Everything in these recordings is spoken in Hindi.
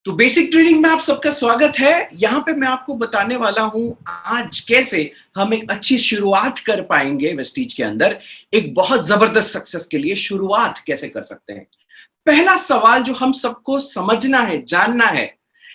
तो बेसिक ट्रेडिंग में आप सबका स्वागत है। यहाँ पे मैं आपको बताने वाला हूं आज कैसे हम एक अच्छी शुरुआत कर पाएंगे वेस्टीज के अंदर। एक बहुत जबरदस्त सक्सेस के लिए शुरुआत कैसे कर सकते हैं। पहला सवाल जो हम सबको समझना है, जानना है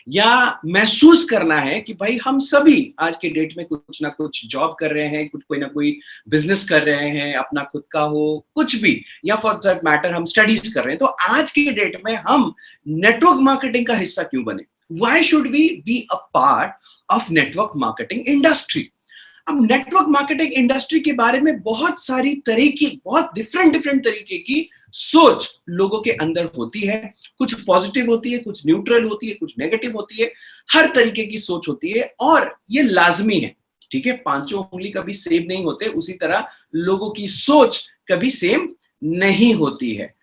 या महसूस करना है कि भाई हम सभी आज के डेट में कुछ ना कुछ जॉब कर रहे हैं, कुछ कोई ना कोई बिजनेस कर रहे हैं, अपना खुद का हो कुछ भी, या फॉर दैट मैटर हम स्टडीज कर रहे हैं। तो आज के डेट में हम नेटवर्क मार्केटिंग का हिस्सा क्यों बने? Why should we be a part of network marketing industry? अब नेटवर्क मार्केटिंग इंडस्ट्री के बारे में बहुत सारी तरीके, बहुत डिफरेंट डिफरेंट तरीके की सोच लोगों के अंदर होती है। कुछ पॉजिटिव होती है, कुछ न्यूट्रल होती है, कुछ नेगेटिव होती है। हर तरीके की सोच होती है और ये लाजमी है। ठीक है, पांचों उंगली कभी सेम नहीं होते, उसी तरह लोगों की सोच कभी सेम नहीं होती है।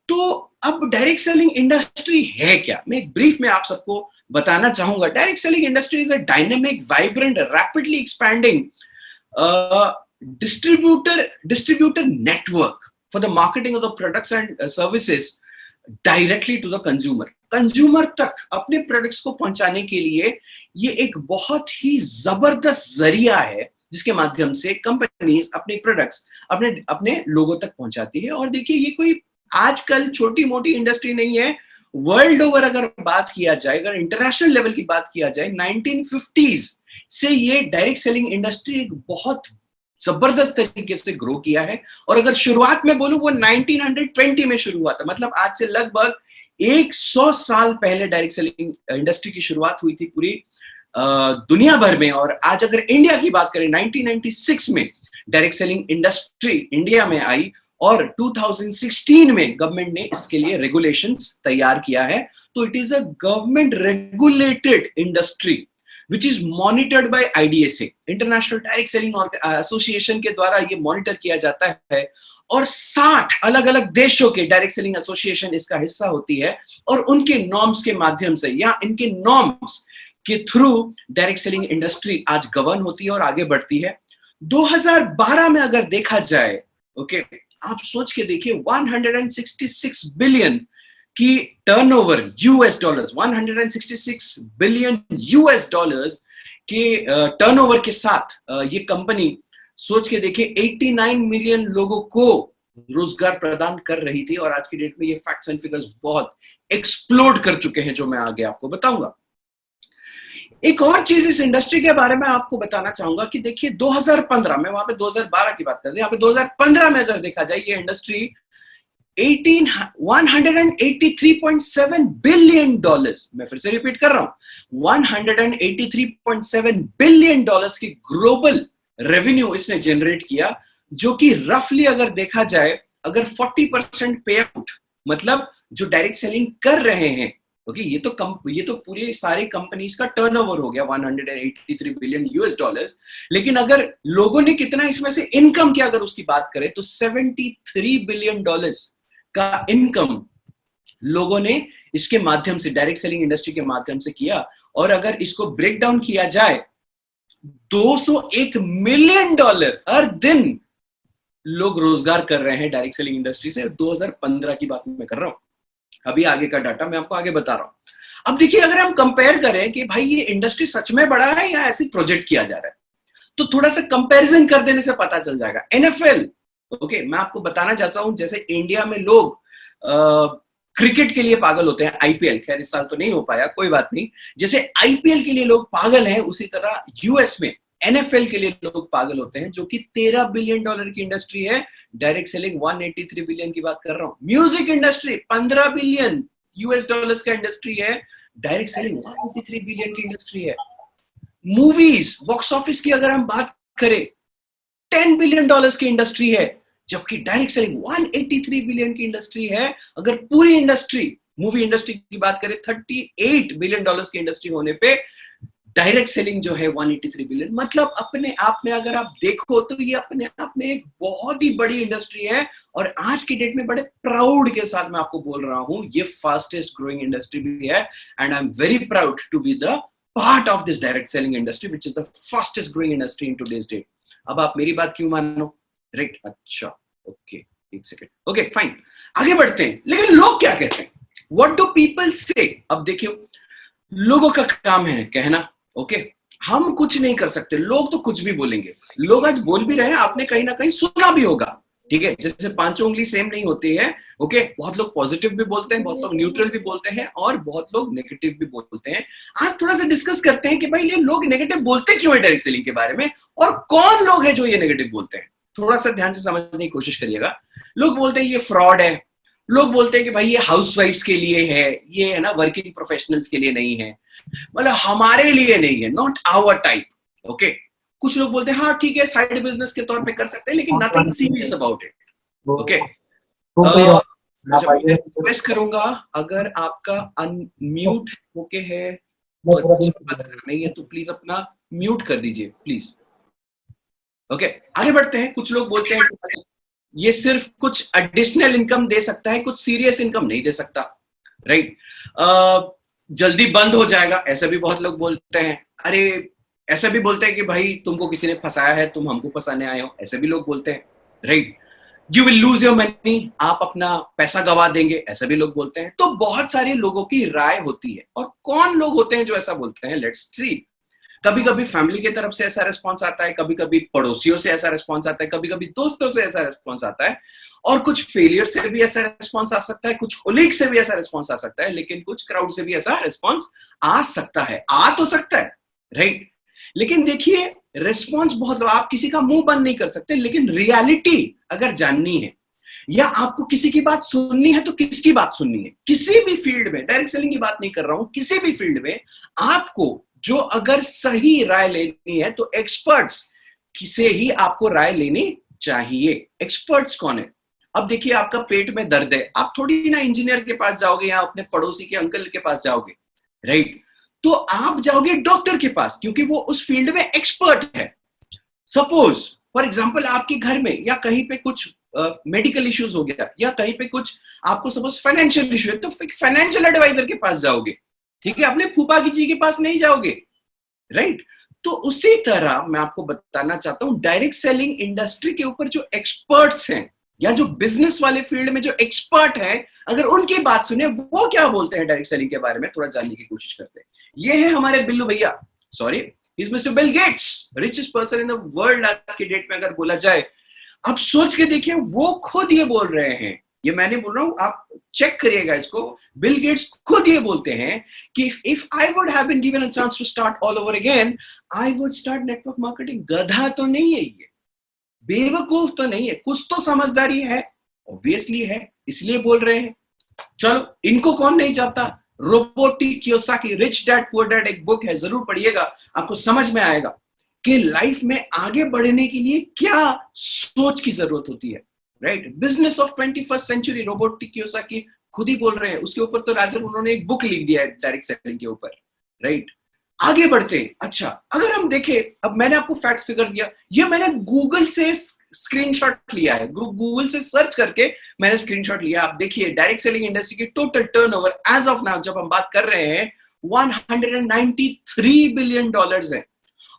तो अब डायरेक्ट सेलिंग इंडस्ट्री है क्या, मैं एक ब्रीफ में आप सबको बताना चाहूंगा। Direct selling industry is a dynamic, vibrant, rapidly expanding distributor network for the marketing of the products and services directly to the consumer तक अपने प्रोडक्ट्स को पहुंचाने के लिए ये एक बहुत ही जबरदस्त जरिया है जिसके माध्यम से कंपनीज अपने प्रोडक्ट्स अपने लोगों तक पहुंचाती है। और देखिए, ये कोई आजकल छोटी मोटी इंडस्ट्री नहीं है। वर्ल्ड ओवर अगर बात किया जाए, अगर इंटरनेशनल लेवल की बात किया जाए, 1950s से ये डायरेक्ट सेलिंग इंडस्ट्री एक बहुत जबरदस्त तरीके से ग्रो किया है। और अगर शुरुआत में बोलूं, वो 1920 में शुरू हुआ था। मतलब आज से लगभग 100 साल पहले डायरेक्ट सेलिंग इंडस्ट्री की शुरुआत हुई थी पूरी दुनिया भर में। और आज अगर इंडिया की बात करें, 1996 में डायरेक्ट सेलिंग इंडस्ट्री इंडिया में आई और 2016 में गवर्नमेंट ने इसके लिए रेगुलेशंस तैयार किया है। तो it is a government regulated industry which is monitored by IDSA, international direct selling association के द्वारा ये मॉनिटर किया जाता है। और 60 अलग अलग देशों के डायरेक्ट सेलिंग एसोसिएशन इसका हिस्सा होती है और उनके नॉर्म्स के माध्यम से या इनके नॉर्म्स के थ्रू डायरेक्ट सेलिंग इंडस्ट्री आज गवर्न होती है और आगे बढ़ती है। 2012 में अगर देखा जाए, ओके, आप सोच के देखिए, 166 बिलियन की turnover US dollars, 166 billion US dollars के टर्नओवर के साथ ये कंपनी, सोच के देखिए, 89 मिलियन लोगों को रोजगार प्रदान कर रही थी। और आज की डेट में ये फैक्ट्स एंड फिगर्स बहुत एक्सप्लोड कर चुके हैं, जो मैं आगे आपको बताऊंगा। एक और चीज इस इंडस्ट्री के बारे में आपको बताना चाहूंगा कि देखिए, 2015 में, वहां पे 2012 की बात करते हैं, यहाँ पे 2015 में अगर देखा जाए, ये इंडस्ट्री 183.7 बिलियन डॉलर्स, मैं फिर से रिपीट कर रहा हूं, 183.7 बिलियन डॉलर्स की ग्लोबल रेवेन्यू इसने जनरेट किया, जो कि रफली अगर देखा जाए, अगर 40% पे आउट, मतलब जो डायरेक्ट सेलिंग कर रहे हैं, ओके, ये तो पूरे सारे कंपनीज का टर्नओवर हो गया 183 बिलियन यूएस डॉलर्स। लेकिन अगर लोगों ने कितना इसमें से इनकम किया, अगर उसकी बात करें, तो 73 बिलियन डॉलर्स का इनकम लोगों ने इसके माध्यम से, डायरेक्ट सेलिंग इंडस्ट्री के माध्यम से किया। और अगर इसको ब्रेक डाउन किया जाए, 201 मिलियन डॉलर हर दिन लोग रोजगार कर रहे हैं डायरेक्ट सेलिंग इंडस्ट्री से। 2015 की बात मैं कर रहा हूं, अभी आगे का डाटा मैं आपको आगे बता रहा हूं। अब देखिए, अगर हम कंपेयर करें कि भाई ये इंडस्ट्री सच में बड़ा है या ऐसे प्रोजेक्ट किया जा रहा है, तो थोड़ा सा कंपैरिजन कर देने से पता चल जाएगा। एनएफएल, ओके, मैं आपको बताना चाहता हूं, जैसे इंडिया में लोग क्रिकेट के लिए पागल होते हैं, आईपीएल, खैर इस साल तो नहीं हो पाया, कोई बात नहीं, जैसे आईपीएल के लिए लोग पागल हैं, उसी तरह यूएस में एनएफएल के लिए लोग पागल होते हैं, जो कि 13 बिलियन डॉलर की इंडस्ट्री है। डायरेक्ट सेलिंग 183 बिलियन की बात कर रहा हूं। Music industry 15 billion US dollars का इंडस्ट्री है, डायरेक्ट सेलिंग 183 बिलियन की इंडस्ट्री है। मूवीज बॉक्स ऑफिस की अगर हम बात करें, 10 बिलियन डॉलर्स की इंडस्ट्री है, जबकि डायरेक्ट सेलिंग 183 बिलियन की इंडस्ट्री है। अगर पूरी इंडस्ट्री, मूवी इंडस्ट्री की बात करें, 38 बिलियन डॉलर्स की इंडस्ट्री होने पे डायरेक्ट सेलिंग जो है 183 बिलियन। मतलब अपने आप में अगर आप देखो तो ये अपने आप में एक बहुत ही बड़ी इंडस्ट्री है। और आज की डेट में बड़े प्राउड के साथ मैं आपको बोल रहा हूं, ये फास्टेस्ट ग्रोइंग इंडस्ट्री भी है। And I am very proud to be the part of this direct selling industry, which is the fastest growing industry in today's date. अब आप मेरी बात क्यों मानो? राइट, अच्छा, ओके, एक सेकेंड, ओके फाइन, आगे बढ़ते हैं। लेकिन लोग क्या कहते हैं? व्हाट डू पीपल से? अब देखियो, लोगों का काम है कहना, ओके, हम कुछ नहीं कर सकते, लोग तो कुछ भी बोलेंगे। लोग आज बोल भी रहे हैं, आपने कहीं ना कहीं सुना भी होगा, ठीक है, जैसे पांचों उंगली सेम नहीं होती है, ओके, बहुत लोग पॉजिटिव भी बोलते हैं, बहुत लोग न्यूट्रल भी बोलते हैं, और बहुत लोग नेगेटिव भी बोलते हैं। आज थोड़ा सा डिस्कस करते हैं कि भाई ये लोग नेगेटिव बोलते क्यों है डायरेक्ट सेलिंग के बारे में, और कौन लोग हैं जो ये नेगेटिव बोलते हैं। थोड़ा सा ध्यान से समझने की कोशिश करिएगा। लोग बोलते हैं ये फ्रॉड है, लोग बोलते हैं कि भाई ये हाउसवाइफ्स के लिए है, ये है ना वर्किंग प्रोफेशनल्स के लिए नहीं है, मतलब हमारे लिए नहीं है, नॉट आवर टाइप, ओके। कुछ लोग बोलते हैं हाँ ठीक है साइड बिजनेस के तौर पे कर सकते हैं, लेकिन nothing serious about it, okay. Request करूंगा, अगर आपका अनम्यूट होके है और कुछ बात करनी है तो प्लीज अपना म्यूट कर दीजिए प्लीज, ओके। आगे बढ़ते हैं। कुछ लोग बोलते हैं कि ये सिर्फ कुछ एडिशनल इनकम दे सकता है, कुछ सीरियस इनकम नहीं दे सकता, राइट। जल्दी बंद हो जाएगा, ऐसा भी बहुत लोग बोलते हैं। अरे ऐसा भी बोलते हैं कि भाई तुमको किसी ने फंसाया है, तुम हमको फंसाने आए हो, ऐसे भी लोग बोलते हैं, right. You will lose your money, आप अपना पैसा गवा देंगे, ऐसा भी लोग बोलते हैं। तो बहुत सारे लोगों की राय होती है, और कौन लोग होते हैं जो ऐसा बोलते हैं, लेट्स सी। कभी कभी फैमिली की तरफ से ऐसा रिस्पॉन्स आता है, कभी कभी पड़ोसियों से ऐसा रिस्पॉन्स आता है, कभी कभी दोस्तों से ऐसा रिस्पॉन्स आता है, और कुछ फेलियर से भी ऐसा रिस्पॉन्स आ सकता है, कुछ कोलीग से भी ऐसा रिस्पॉन्स आ सकता है, लेकिन कुछ क्राउड से भी ऐसा रिस्पॉन्स आ सकता है, आ तो सकता है, राइट। लेकिन देखिए रिस्पॉन्स बहुत, आप किसी का मुंह बंद नहीं कर सकते, लेकिन रियलिटी अगर जाननी है या आपको किसी की बात सुननी है तो किसकी बात सुननी है, किसी भी फील्ड में, डायरेक्ट सेलिंग की बात नहीं कर रहा हूं, किसी भी फील्ड में आपको जो अगर सही राय लेनी है तो एक्सपर्ट्स से ही आपको राय लेनी चाहिए। एक्सपर्ट्स कौन है? अब देखिए आपका पेट में दर्द है, आप थोड़ी ना इंजीनियर के पास जाओगे या अपने पड़ोसी के अंकल के पास जाओगे, राइट। तो आप जाओगे डॉक्टर के पास, क्योंकि वो उस फील्ड में एक्सपर्ट है। सपोज फॉर एग्जांपल आपके घर में या कहीं पे कुछ मेडिकल इश्यूज हो गया, या कहीं पे कुछ आपको सपोज फाइनेंशियल इशू है, तो फाइनेंशियल एडवाइजर के पास जाओगे, ठीक है, अपने फूफा की जी के पास नहीं जाओगे, राइट। तो उसी तरह मैं आपको बताना चाहता हूं, डायरेक्ट सेलिंग इंडस्ट्री के ऊपर जो एक्सपर्ट्स हैं या जो बिजनेस वाले फील्ड में जो एक्सपर्ट हैं, अगर उनकी बात सुने वो क्या बोलते हैं डायरेक्ट सेलिंग के बारे में, थोड़ा जानने की कोशिश करते हैं। ये है हमारे बिल्लू भैया, sorry is mister Bill Gates, richest person in the world आज की डेट में अगर बोला जाए। आप सोच के देखिए, वो खुद ये बोल रहे हैं, ये मैं नहीं बोल रहा हूं, आप चेक करिएगा इसको। बिल गेट्स खुद ये बोलते हैं कि if I would have been given a chance to start all over again, I would start network marketing. गधा तो नहीं है ये, बेवकूफ तो नहीं है, कुछ तो समझदारी है, ऑब्वियसली है, इसलिए बोल रहे हैं। चलो, इनको कौन नहीं चाहता। Robot Kiyosaki, rich dad poor dad, एक बुक है, जरूर पढ़िएगा, आपको समझ में आएगा कि लाइफ में आगे बढ़ने के लिए क्या सोच की जरूरत होती है, right. Business of 21st century, Robert Kiyosaki खुद ही बोल रहे हैं, उसके ऊपर तो राजर उन्होंने एक बुक लिख दिया है डायरेक्ट सेलिंग के ऊपर, राइट। आगे बढ़ते हैं। अच्छा, अगर हम देखें, अब मैंने आपको फैक्ट फिगर दिया, ये मैंने गूगल से स्क्रीनशॉट लिया है, गूगल से सर्च करके मैंने स्क्रीनशॉट लिया। आप देखिए डायरेक्ट सेलिंग इंडस्ट्री की total turnover as of now जब हम बात कर रहे हैं 193 बिलियन डॉलर्स है।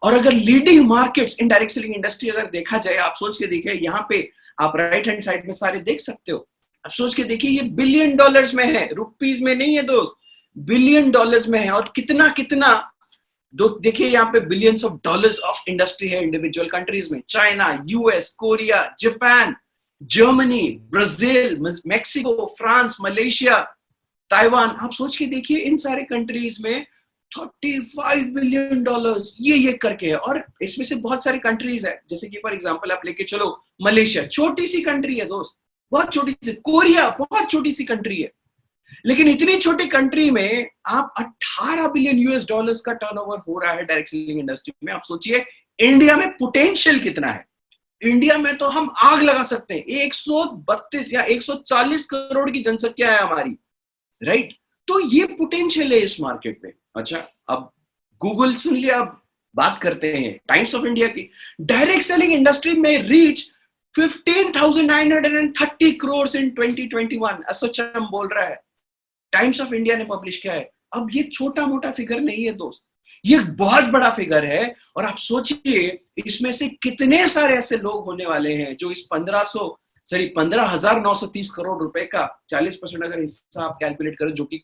और अगर leading markets in direct selling industry अगर देखा जाए, आप सोच के देखिए, यहाँ पे आप राइट हैंड साइड में सारे देख सकते हो, आप सोच के देखिए, ये बिलियन डॉलर्स में है, रुपीज में नहीं है दोस्त, बिलियन डॉलर्स में है। और कितना कितना देखिए यहाँ पे billions of dollars of industry है इंडिविजुअल कंट्रीज में, China, US, Korea, Japan, Germany, Brazil, Mexico, France, Malaysia, Taiwan. आप सोच के देखिए इन सारे कंट्रीज में 35 बिलियन डॉलर्स ये करके है। और इसमें से बहुत सारी कंट्रीज है, जैसे कि फॉर एग्जांपल आप लेके चलो मलेशिया, छोटी सी कंट्री है दोस्त, बहुत छोटी सी। कोरिया बहुत छोटी सी कंट्री है, लेकिन इतनी छोटी कंट्री में आप 18 बिलियन यूएस डॉलर्स का टर्नओवर हो रहा है डायरेक्ट सेलिंग इंडस्ट्री में। आप सोचिए इंडिया में पोटेंशियल कितना है। इंडिया में तो हम आग लगा सकते हैं, 132 या 140 करोड़ की जनसंख्या है हमारी, राइट। तो ये पोटेंशियल है इस मार्केट में। अच्छा, अब गूगल सुन लिया, अब बात करते हैं टाइम्स ऑफ इंडिया की। डायरेक्ट सेलिंग इंडस्ट्री में रीच 15,930 करोड़ इन 2021, एसोचैम बोल रहा है, टाइम्स ऑफ इंडिया ने पब्लिश किया है। अब ये छोटा मोटा फिगर नहीं है दोस्त, ये बहुत बड़ा फिगर है। और आप सोचिए इसमें से कितने सारे ऐसे लोग होने वाले हैं जो इस 15,930 करोड़ रुपए का 40% अगर हिस्सा आप कैलकुलेट करें, जो कि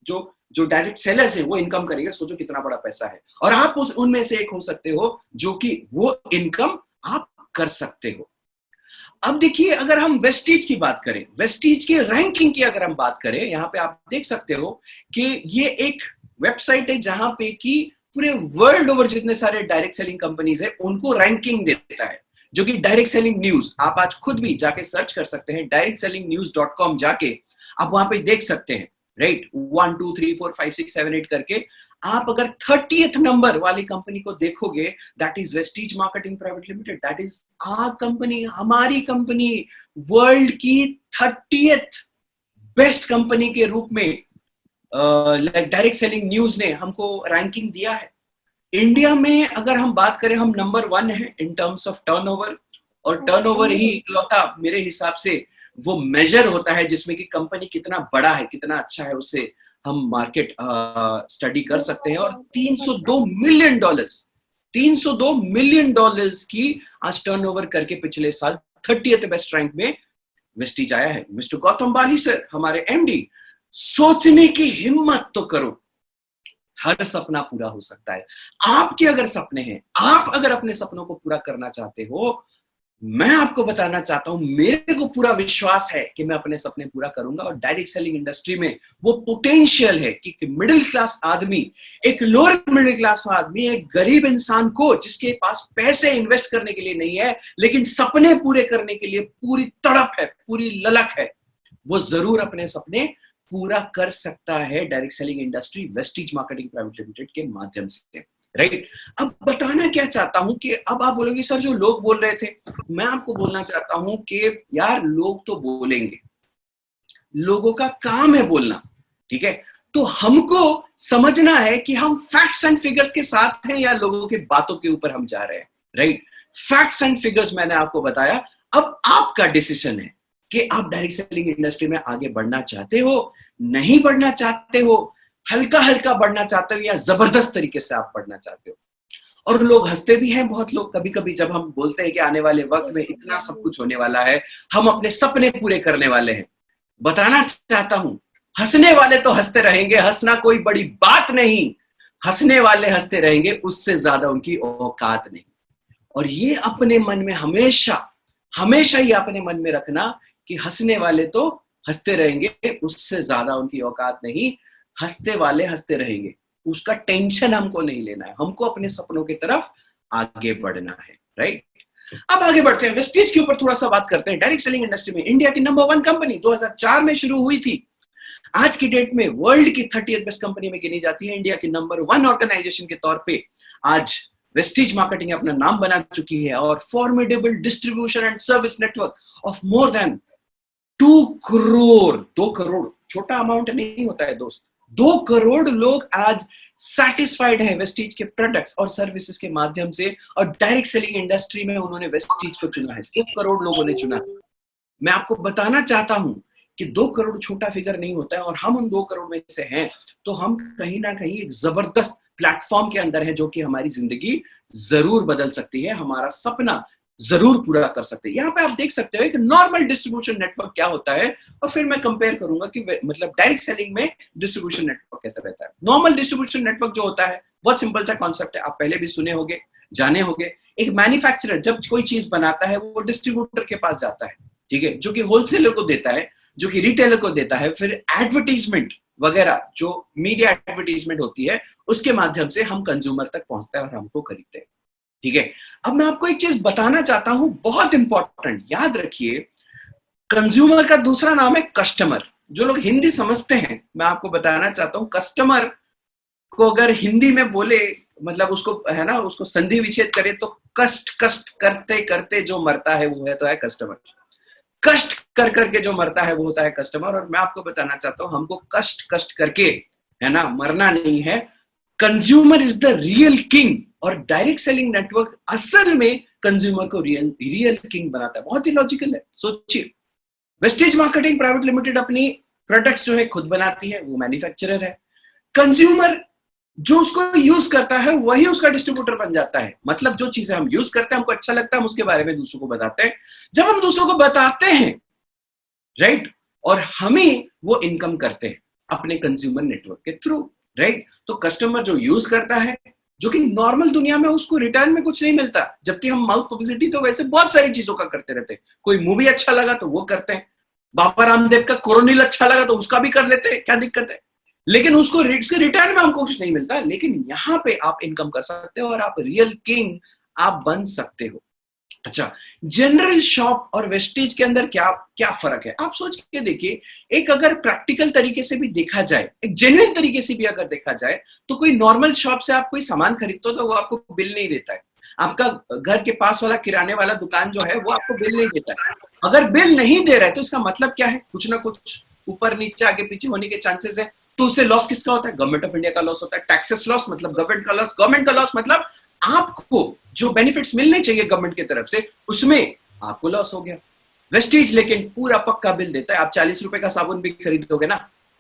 जो जो डायरेक्ट सेलर्स हैं वो इनकम करेंगे, सोचो कितना बड़ा पैसा है। और आप उनमें से एक हो सकते हो जो कि वो इनकम आप कर सकते हो। अब देखिए, अगर हम वेस्टीज की बात करें, वेस्टीज की रैंकिंग की अगर हम बात करें, यहां पे आप देख सकते हो कि ये एक वेबसाइट है जहां पे कि पूरे वर्ल्ड ओवर जितने सारे डायरेक्ट सेलिंग कंपनीज है उनको रैंकिंग देता है, जो कि डायरेक्ट सेलिंग न्यूज, आप आज खुद भी जाके सर्च कर सकते हैं, directselling.news.com जाके आप वहां पे देख सकते हैं, राइट, 1 2 3 4 5 6 7 8 करके। आप अगर 30th नंबर वाली कंपनी को देखोगे, that is Vestige marketing private limited, that is our company, हमारी कंपनी, वर्ल्ड की 30th बेस्ट कंपनी के रूप में डायरेक्ट सेलिंग न्यूज ने हमको रैंकिंग दिया है। इंडिया में अगर हम बात करें, हम नंबर 1 है इन टर्म्स ऑफ टर्नओवर, और टर्नओवर ही इकलौता मेरे हिसाब से वो मेजर होता है जिसमें कि कंपनी कितना बड़ा है, कितना अच्छा है, उससे हम मार्केट स्टडी कर सकते हैं। और $302 मिलियन की आज टर्नओवर करके पिछले साल 30th बेस्ट रैंक में वेस्टीज आया है। मिस्टर गौतम बाली सर, हमारे एमडी, सोचने की हिम्मत तो करो, हर सपना पूरा हो सकता है। आपके अगर सपने हैं, आप अगर अपने सपनों को पूरा करना चाहते हो, मैं आपको बताना चाहता हूं, मेरे को पूरा विश्वास है कि मैं अपने सपने पूरा करूंगा। और डायरेक्ट सेलिंग इंडस्ट्री में वो पोटेंशियल है कि मिडिल क्लास आदमी, एक लोअर मिडिल क्लास आदमी, एक गरीब इंसान को जिसके पास पैसे इन्वेस्ट करने के लिए नहीं है लेकिन सपने पूरे करने के लिए पूरी तड़प है, पूरी ललक है, वो जरूर अपने सपने पूरा कर सकता है direct selling industry Vestige marketing private limited के माध्यम से, राइट। अब बताना क्या चाहता हूं कि अब आप बोलोगे सर जो लोग बोल रहे थे, मैं आपको बोलना चाहता हूं कि यार लोग तो बोलेंगे, लोगों का काम है बोलना, ठीक है। तो हमको समझना है कि हम फैक्ट्स एंड फिगर्स के साथ हैं या लोगों के बातों के ऊपर हम जा रहे हैं, राइट। फैक्ट्स एंड फिगर्स मैंने आपको बताया, अब आपका डिसीजन है कि आप डायरेक्ट सेलिंग इंडस्ट्री में आगे बढ़ना चाहते हो, नहीं बढ़ना चाहते हो, हल्का हल्का बढ़ना चाहते हो, या जबरदस्त तरीके से आप बढ़ना चाहते हो। और लोग हंसते भी हैं, बहुत लोग कभी कभी जब हम बोलते हैं कि आने वाले वक्त में इतना सब कुछ होने वाला है, हम अपने सपने पूरे करने वाले हैं। बताना चाहता हूं, हंसने वाले तो हंसते रहेंगे, हंसना कोई बड़ी बात नहीं, हंसने वाले हंसते रहेंगे, उससे ज्यादा उनकी औकात नहीं। और ये अपने मन में हमेशा हमेशा ही अपने मन में रखना कि हंसने वाले तो हंसते रहेंगे, उससे ज्यादा उनकी औकात नहीं, हंसते वाले हंसते रहेंगे, उसका टेंशन हमको नहीं लेना है, हमको अपने सपनों की तरफ आगे बढ़ना है, राइट। अब आगे बढ़ते हैं, वेस्टीज के ऊपर थोड़ा सा बात करते हैं। डायरेक्ट सेलिंग इंडस्ट्री में इंडिया की नंबर 1 कंपनी 2004 में शुरू हुई थी, आज की डेट में वर्ल्ड की 30th बेस्ट कंपनी में गिनी जाती है। इंडिया की नंबर 1 ऑर्गेनाइजेशन के तौर पे आज वेस्टीज मार्केटिंग अपना नाम बना चुकी है, और formidable distribution and service network of more than 2 crore छोटा अमाउंट नहीं होता है दोस्त, 2 करोड़ लोग आज सैटिस्फाइड है वेस्टीज के प्रोडक्ट्स और सर्विसेज के माध्यम से, और डायरेक्ट सेलिंग इंडस्ट्री में उन्होंने वेस्टीज को चुना है, 2 करोड़ लोगों ने चुना। मैं आपको बताना चाहता हूं कि 2 करोड़ छोटा फिगर नहीं होता है, और हम उन 2 करोड़ में से हैं, तो हम कहीं ना कहीं एक जबरदस्त प्लेटफॉर्म के अंदर है जो कि हमारी जिंदगी जरूर बदल सकती है, हमारा सपना जरूर पूरा कर सकते हैं। यहाँ पे आप देख सकते हो एक नॉर्मल डिस्ट्रीब्यूशन नेटवर्क क्या होता है, और फिर मैं कंपेयर करूंगा कि मतलब डायरेक्ट सेलिंग में डिस्ट्रीब्यूशन नेटवर्क कैसा रहता है। नॉर्मल डिस्ट्रीब्यूशन नेटवर्क जो होता है बहुत सिंपल सा कॉन्सेप्ट है, आप पहले भी सुने होंगे, जाने होंगे। एक मैन्युफैक्चरर जब कोई चीज बनाता है वो डिस्ट्रीब्यूटर के पास जाता है, ठीक है, जो कि होलसेलर को देता है, जो कि रिटेलर को देता है, फिर एडवर्टीजमेंट वगैरह जो मीडिया एडवर्टीजमेंट होती है उसके माध्यम से हम कंज्यूमर तक पहुंचते हैं और हमको खरीदते हैं, ठीक है। अब मैं आपको एक चीज बताना चाहता हूं, बहुत इंपॉर्टेंट, याद रखिए, कंज्यूमर का दूसरा नाम है कस्टमर। जो लोग हिंदी समझते हैं, मैं आपको बताना चाहता हूं, कस्टमर को अगर हिंदी में बोले, मतलब उसको है ना, उसको संधि विच्छेद करे तो कष्ट कष्ट करते करते जो मरता है वो है तो है कस्टमर, कष्ट कर करके जो मरता है वो होता है कस्टमर। और मैं आपको बताना चाहता हूं, हमको कष्ट कष्ट करके है ना मरना नहीं है, consumer is the real king, और डायरेक्ट सेलिंग नेटवर्क असल में कंज्यूमर को रियल किंग बनाता है। बहुत ही लॉजिकल है, सोचिए, वेस्टीज मार्केटिंग प्राइवेट लिमिटेड अपनी प्रोडक्ट्स जो है खुद बनाती है, वो मैन्युफैक्चरर है, कंज्यूमर जो उसको यूज करता है वही उसका डिस्ट्रीब्यूटर बन जाता है। मतलब जो चीजें हम यूज करते हैं, हमको अच्छा लगता है, हम उसके बारे में दूसरों को बताते हैं, जब हम दूसरों को बताते हैं, राइट, और हम ही वो इनकम करते हैं, अपने कंज्यूमर नेटवर्क के थ्रू, राइट? तो कस्टमर जो यूज करता है, जो कि नॉर्मल दुनिया में उसको रिटर्न में कुछ नहीं मिलता, जबकि हम माउथ पब्लिसिटी तो वैसे बहुत सारी चीजों का करते रहते हैं। कोई मूवी अच्छा लगा तो वो करते हैं, बाबा रामदेव का कोरोनिल अच्छा लगा तो उसका भी कर लेते हैं, क्या दिक्कत है? लेकिन उसको रिटर्न में हमको कुछ नहीं मिलता। लेकिन यहाँ पे आप इनकम कर सकते हो और आप रियल किंग आप बन सकते हो। अच्छा, जनरल शॉप और वेस्टेज के अंदर क्या क्या फर्क है, आप सोच के देखिए। एक अगर प्रैक्टिकल तरीके से भी देखा जाए, एक जेन्युइन तरीके से भी अगर देखा जाए, तो कोई नॉर्मल शॉप से आप कोई सामान खरीदते हो तो वो आपको बिल नहीं देता है। आपका घर के पास वाला किराने वाला दुकान जो है वो आपको बिल नहीं देता है। अगर बिल नहीं दे रहा है तो इसका मतलब क्या है? कुछ ना कुछ ऊपर नीचे आगे पीछे होने के चांसेस है। तो उससे लॉस किसका होता है? गवर्नमेंट ऑफ इंडिया का लॉस होता है। टैक्सेस लॉस मतलब गवर्नमेंट का लॉस, गवर्नमेंट का लॉस मतलब आपको जो बेनिफिट्स मिलने चाहिए गवर्नमेंट की तरफ से उसमें आपको लॉस हो गया। वेस्टेज लेकिन पूरा पक्का बिल देता है। आप 40 रुपए का साबुन भी खरीदोगे ना,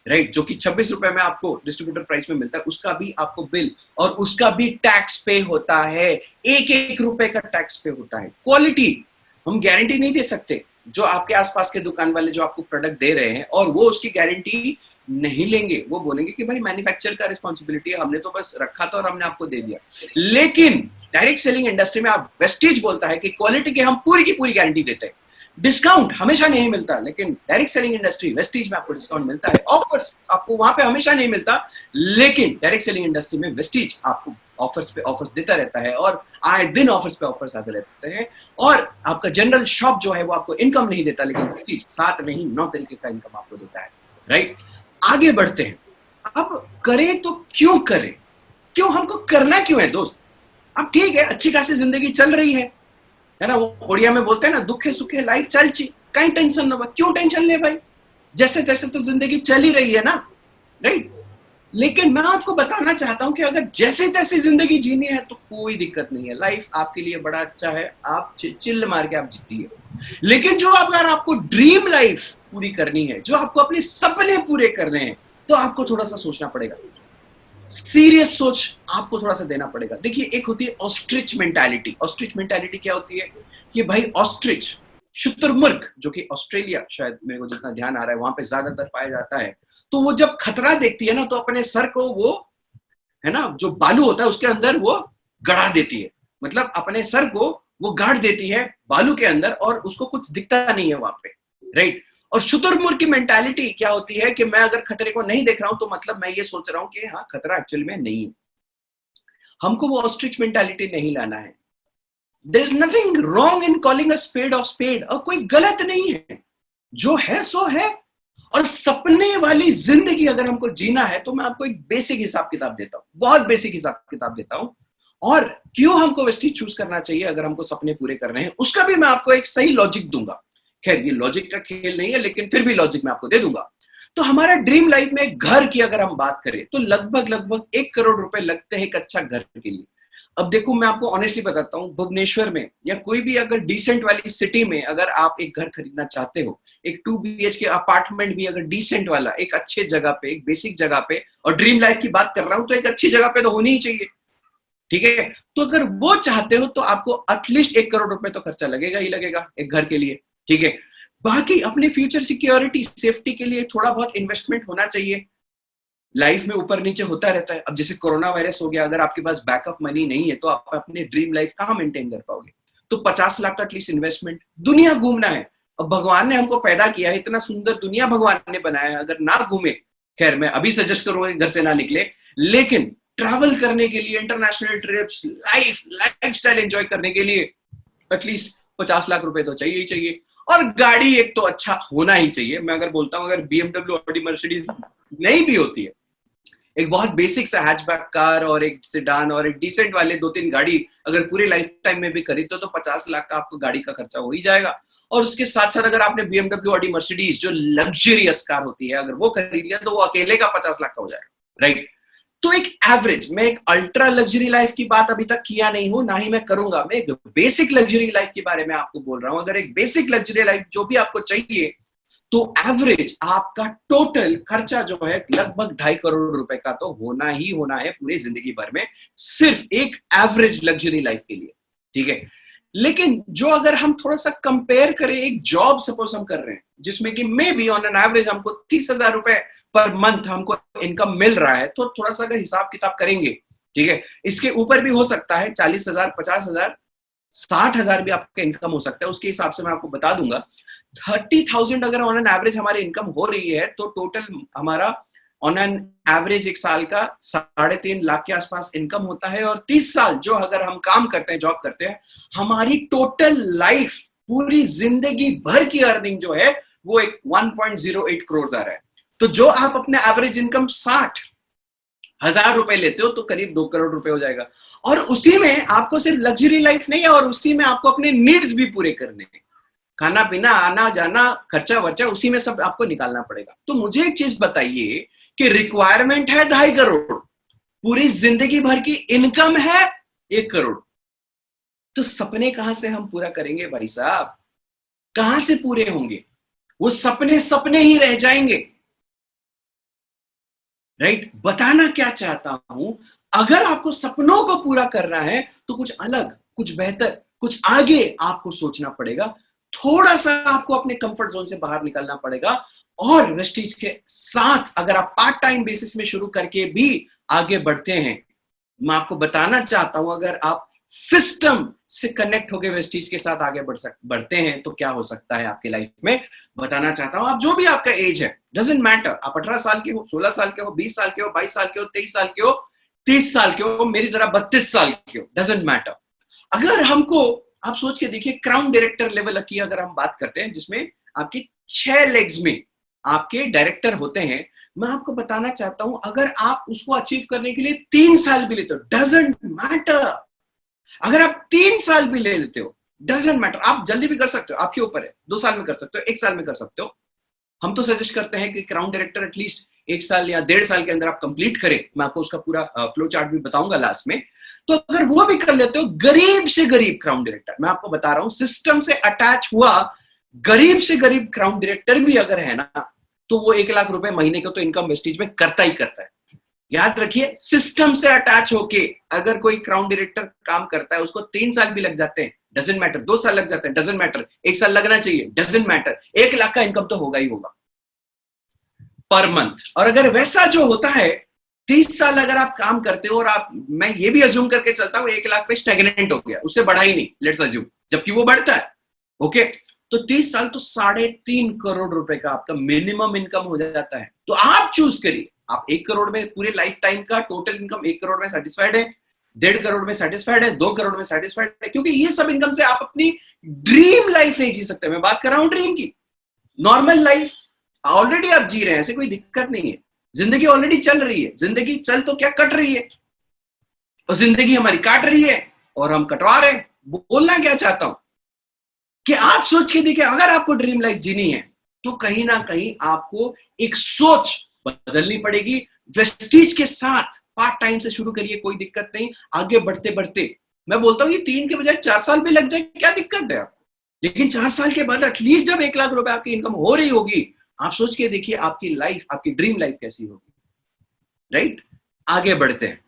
राइट, जो कि 26 रुपए में आपको डिस्ट्रीब्यूटर प्राइस में मिलता है, उसका भी आपको बिल और उसका भी टैक्स पे होता है। एक एक रुपए का टैक्स पे होता है। क्वालिटी हम गारंटी नहीं दे सकते, जो आपके आसपास के दुकान वाले जो आपको प्रोडक्ट दे रहे हैं, और वो उसकी गारंटी नहीं लेंगे। वो बोलेंगे कि भाई मैन्युफैक्चर का रिस्पॉन्सिबिलिटी है, हमने तो बस रखा था और हमने आपको दे दिया। लेकिन डायरेक्ट सेलिंग इंडस्ट्री में आप वेस्टेज बोलता है कि क्वालिटी की हम पूरी की पूरी गारंटी देते हैं। डिस्काउंट हमेशा नहीं मिलता, लेकिन डायरेक्ट सेलिंग इंडस्ट्री वेस्टेज में आपको डिस्काउंट मिलता है। ऑफर्स आपको वहां पे हमेशा नहीं मिलता, लेकिन डायरेक्ट सेलिंग इंडस्ट्री में वेस्टेज आपको ऑफर्स पे ऑफर्स देता रहता है और आए दिन ऑफर्स पे ऑफर्स आते रहते हैं। और आपका जनरल शॉप जो है वो आपको इनकम नहीं देता, लेकिन वेस्टेज 7 नहीं 9 तरीके का इनकम आपको देता है, राइट? आगे बढ़ते हैं। अब करें तो क्यों करें? क्यों हमको करना क्यों है दोस्त? अब ठीक है, अच्छी खासी जिंदगी चल रही है ना? वो ओडिया में बोलते हैं ना, दुखे सुखे लाइफ चलची, कहीं टेंशन ना। क्यों टेंशन ले भाई? जैसे तैसे तो जिंदगी चल ही रही है ना, राइट? लेकिन मैं आपको बताना चाहता हूं कि अगर जैसे तैसे जिंदगी जीनी है तो कोई दिक्कत नहीं है। लाइफ आपके लिए बड़ा अच्छा है, आप चिल्ल मार के आप जिए। लेकिन जो अगर आपको ड्रीम लाइफ पूरी करनी है, जो आपको अपने सपने पूरे करने हैं, तो आपको थोड़ा सा सोचना पड़ेगा। सीरियस सोच आपको थोड़ा सा देना पड़ेगा। देखिए, एक होती है ऑस्ट्रिच मेंटालिटी। ऑस्ट्रिच मेंटालिटी क्या होती है? कि भाई ऑस्ट्रिच, शुतुरमुर्ग, जो कि ऑस्ट्रेलिया, शायद मेरे को जितना ध्यान आ रहा है, वहां पे ज्यादातर पाया जाता है। तो वो जब खतरा देखती है ना, तो अपने सर को वो, है ना, जो बालू होता है उसके अंदर वो गड़ा देती है। मतलब अपने सर को वो गाड़ देती है बालू के अंदर और उसको कुछ दिखता नहीं है वहां पे, राइट? और शुतुरमुर्ग की मेंटालिटी क्या होती है कि मैं अगर खतरे को नहीं देख रहा हूं तो मतलब मैं ये सोच रहा हूं कि हाँ, खतरा एक्चुअल में नहीं है। हमको वो ऑस्ट्रिच मेंटालिटी नहीं लाना है। There is nothing wrong in calling a spade of spade, और कोई गलत नहीं है, जो है सो है। और सपने वाली जिंदगी अगर हमको जीना है तो मैं आपको एक बेसिक हिसाब किताब देता हूं, बहुत बेसिक हिसाब किताब देता हूं। और क्यों हमको वेस्टेज चूज करना चाहिए अगर हमको सपने पूरे करने हैं, उसका भी मैं आपको एक सही लॉजिक दूंगा। खैर, ये लॉजिक का खेल नहीं है, लेकिन फिर भी लॉजिक मैं आपको दे दूंगा। तो हमारा ड्रीम लाइफ में एक घर की अगर हम बात करें तो लगभग लगभग 1 करोड़ रुपए लगते हैं एक अच्छा घर के लिए। अब देखो, मैं आपको ऑनेस्टली बताता हूँ, भुवनेश्वर में या कोई भी अगर डिसेंट वाली सिटी में अगर आप एक घर खरीदना चाहते हो, एक 2 BHK अपार्टमेंट भी अगर डिसेंट वाला, एक अच्छे जगह पे, एक बेसिक जगह पे, और ड्रीम लाइफ की बात कर रहा हूं तो एक अच्छी जगह पे तो होनी ही चाहिए, ठीक है? तो अगर वो चाहते हो तो आपको एटलीस्ट 1 करोड़ रुपए तो खर्चा लगेगा ही लगेगा एक घर के लिए, ठीक है? बाकी अपने फ्यूचर सिक्योरिटी सेफ्टी के लिए थोड़ा बहुत इन्वेस्टमेंट होना चाहिए। लाइफ में ऊपर नीचे होता रहता है। अब जैसे कोरोना वायरस हो गया, अगर आपके पास बैकअप मनी नहीं है तो आप अपने ड्रीम लाइफ कहाँ मेंटेन कर पाओगे? तो 50 लाख का एटलीस्ट इन्वेस्टमेंट। दुनिया घूमना है। अब भगवान ने हमको पैदा किया है, इतना सुंदर दुनिया भगवान ने बनाया है, अगर ना घूमे, खैर मैं अभी सजेस्ट करूंगा घर से ना निकले, लेकिन ट्रैवल करने के लिए, international trips, life style enjoy करने के लिए एटलीस्ट 50 लाख रुपए तो चाहिए ही चाहिए। और गाड़ी एक तो अच्छा होना ही चाहिए। मैं अगर बोलता हूं, अगर BMW, ऑडी, मर्सिडीज नहीं भी होती है, एक बहुत बेसिक सा हैचबैक कार और एक सेडान और एक डिसेंट वाले 2-3 गाड़ी अगर पूरे लाइफ टाइम में भी खरीदते हो तो 50 लाख का आपको गाड़ी का खर्चा हो ही जाएगा। और उसके साथ साथ अगर आपने BMW, ऑडी, मर्सिडीज जो लग्जरियस कार होती है अगर वो खरीद लिया तो वो अकेले का 50 लाख का हो जाएगा, राइट? तो एक एवरेज, मैं एक अल्ट्रा लग्जरी लाइफ की बात अभी तक किया नहीं हूं, ना ही मैं करूंगा। मैं एक बेसिक लग्जरी लाइफ के बारे में आपको बोल रहा हूं। अगर एक बेसिक लग्जरी लाइफ जो भी आपको चाहिए, तो एवरेज आपका टोटल खर्चा जो है लगभग 2.5 करोड़ रुपए का तो होना ही होना है पूरी जिंदगी भर में, सिर्फ एक एवरेज लग्जरी लाइफ के लिए, ठीक है? लेकिन जो अगर हम थोड़ा सा कंपेयर करें, एक जॉब सपोज हम कर रहे हैं जिसमें कि may be on an average हमको 30,000 रुपए पर मंथ हमको इनकम मिल रहा है, तो थोड़ा सा अगर हिसाब किताब करेंगे, ठीक है, इसके ऊपर भी हो सकता है, 40,000, 50,000, 60,000 भी आपका इनकम हो सकता है, उसके हिसाब से मैं आपको बता दूंगा। 30,000 अगर ऑन एन एवरेज हमारी इनकम हो रही है, तो टोटल हमारा ऑन एन एवरेज एक साल का 3.5 लाख के आसपास इनकम होता है। और 30 साल जो अगर हम काम करते हैं, जॉब करते हैं, हमारी टोटल लाइफ, पूरी जिंदगी भर की अर्निंग जो है वो एक 1.08 करोड़ आ रहा है। तो जो आप अपने एवरेज इनकम 60,000 रुपए लेते हो, तो करीब 2 करोड़ रुपए हो जाएगा। और उसी में आपको सिर्फ लग्जरी लाइफ नहीं है, और उसी में आपको अपने नीड्स भी पूरे करने हैं, खाना पीना, आना जाना, खर्चा वर्चा, उसी में सब आपको निकालना पड़ेगा। तो मुझे एक चीज बताइए कि रिक्वायरमेंट है 2.5 करोड़, पूरी जिंदगी भर की इनकम है 1 करोड़, तो सपने कहां से हम पूरा करेंगे भाई साहब? कहां से पूरे होंगे? वो सपने सपने ही रह जाएंगे। राइट? बताना क्या चाहता हूं, अगर आपको सपनों को पूरा करना है, तो कुछ अलग, कुछ बेहतर, कुछ आगे आपको सोचना पड़ेगा। थोड़ा सा आपको अपने कंफर्ट जोन से बाहर निकलना पड़ेगा। और वेस्टीज के साथ अगर आप पार्ट टाइम बेसिस में शुरू करके भी आगे बढ़ते हैं, मैं आपको बताना चाहता हूं, अगर आप सिस्टम से कनेक्ट होकर वेस्टीज के साथ आगे बढ़ते हैं, तो क्या हो सकता है आपकी लाइफ में, बताना चाहता हूं। आप जो भी आपका एज है, डजंट मैटर, आप 18 साल के हो, 16 साल के हो, 20 साल के हो, 22 साल के हो, 23 साल के हो, 30 साल के हो, मेरी तरह 32 साल के हो, डजंट मैटर। अगर हमको, आप सोच के देखिए, क्राउन डायरेक्टर लेवल की अगर हम बात करते हैं, जिसमें आपकी 6 लेग्स में आपके डायरेक्टर होते हैं, मैं आपको बताना चाहता हूं, अगर आप उसको अचीव करने के लिए 3 साल भी लेते हो, डजंट मैटर। अगर आप 3 साल भी ले लेते हो, डजंट मैटर, आप जल्दी भी कर सकते हो, आपके ऊपर है, 2 साल में कर सकते हो, 1 साल में कर सकते हो। हम तो सजेस्ट करते हैं कि क्राउन डायरेक्टर एटलीस्ट 1 साल या 1.5 साल के अंदर आप कंप्लीट करें। मैं आपको उसका पूरा फ्लो चार्ट भी बताऊंगा लास्ट में। तो अगर वो भी कर लेते हो, गरीब से गरीब क्राउन डायरेक्टर, मैं आपको बता रहा हूं, सिस्टम से अटैच हुआ गरीब से गरीब क्राउन डायरेक्टर भी अगर है ना, तो वो 1 लाख रुपए महीने को तो इनकम वेस्टेज में करता ही करता है। याद रखिए, सिस्टम से अटैच होके अगर कोई क्राउन डायरेक्टर काम करता है, उसको 3 साल भी लग जाते हैं, डजंट मैटर, 2 साल लग जाते हैं, डजंट मैटर, 1 साल लगना चाहिए, डजंट मैटर, 1 लाख का इनकम तो होगा ही होगा पर मंथ। और अगर वैसा जो होता है, 30 साल अगर आप काम करते हो, और आप, मैं ये भी अज्यूम करके चलता हूं 1 लाख पे स्टैग्नेंट हो गया, उससे बढ़ा ही नहीं, लेट्स अज्यूम, जबकि वो बढ़ता है, ओके, तो 30 साल तो 3.5 करोड़ रुपए का आपका मिनिमम इनकम हो जाता है। तो आप चूज करिए, आप 1 करोड़ में पूरे लाइफ टाइम का टोटल इनकम 1 करोड़ में सेटिस्फाइड है, 1.5 करोड़ में सेटिस्फाइड है, 2 करोड़ में सेटिस्फाइड है, क्योंकि ये सब इनकम से आप अपनी ड्रीम लाइफ नहीं जी सकते। मैं बात कर रहा हूं ड्रीम की, नॉर्मल लाइफ ऑलरेडी आप जी रहे हैं, ऐसे कोई दिक्कत नहीं है, जिंदगी ऑलरेडी चल रही है, जिंदगी चल तो क्या कट रही है, और जिंदगी हमारी काट रही है और हम कटवा रहे हैं। बोलना क्या चाहता हूं कि आप सोच के देखिए, अगर आपको ड्रीम लाइफ जीनी है, तो कहीं ना कहीं आपको एक सोच बदलनी पड़ेगी। वेस्टीज के साथ पार्ट टाइम से शुरू करिए, कोई दिक्कत नहीं, आगे बढ़ते बढ़ते, मैं बोलता हूँ ये 3 के बजाय 4 साल भी लग जाए, क्या दिक्कत है आपको, लेकिन 4 साल के बाद एटलीस्ट जब 1 लाख रुपए आपकी इनकम हो रही होगी, आप सोच के देखिए आपकी लाइफ, आपकी ड्रीम लाइफ कैसी होगी। राइट? आगे बढ़ते हैं।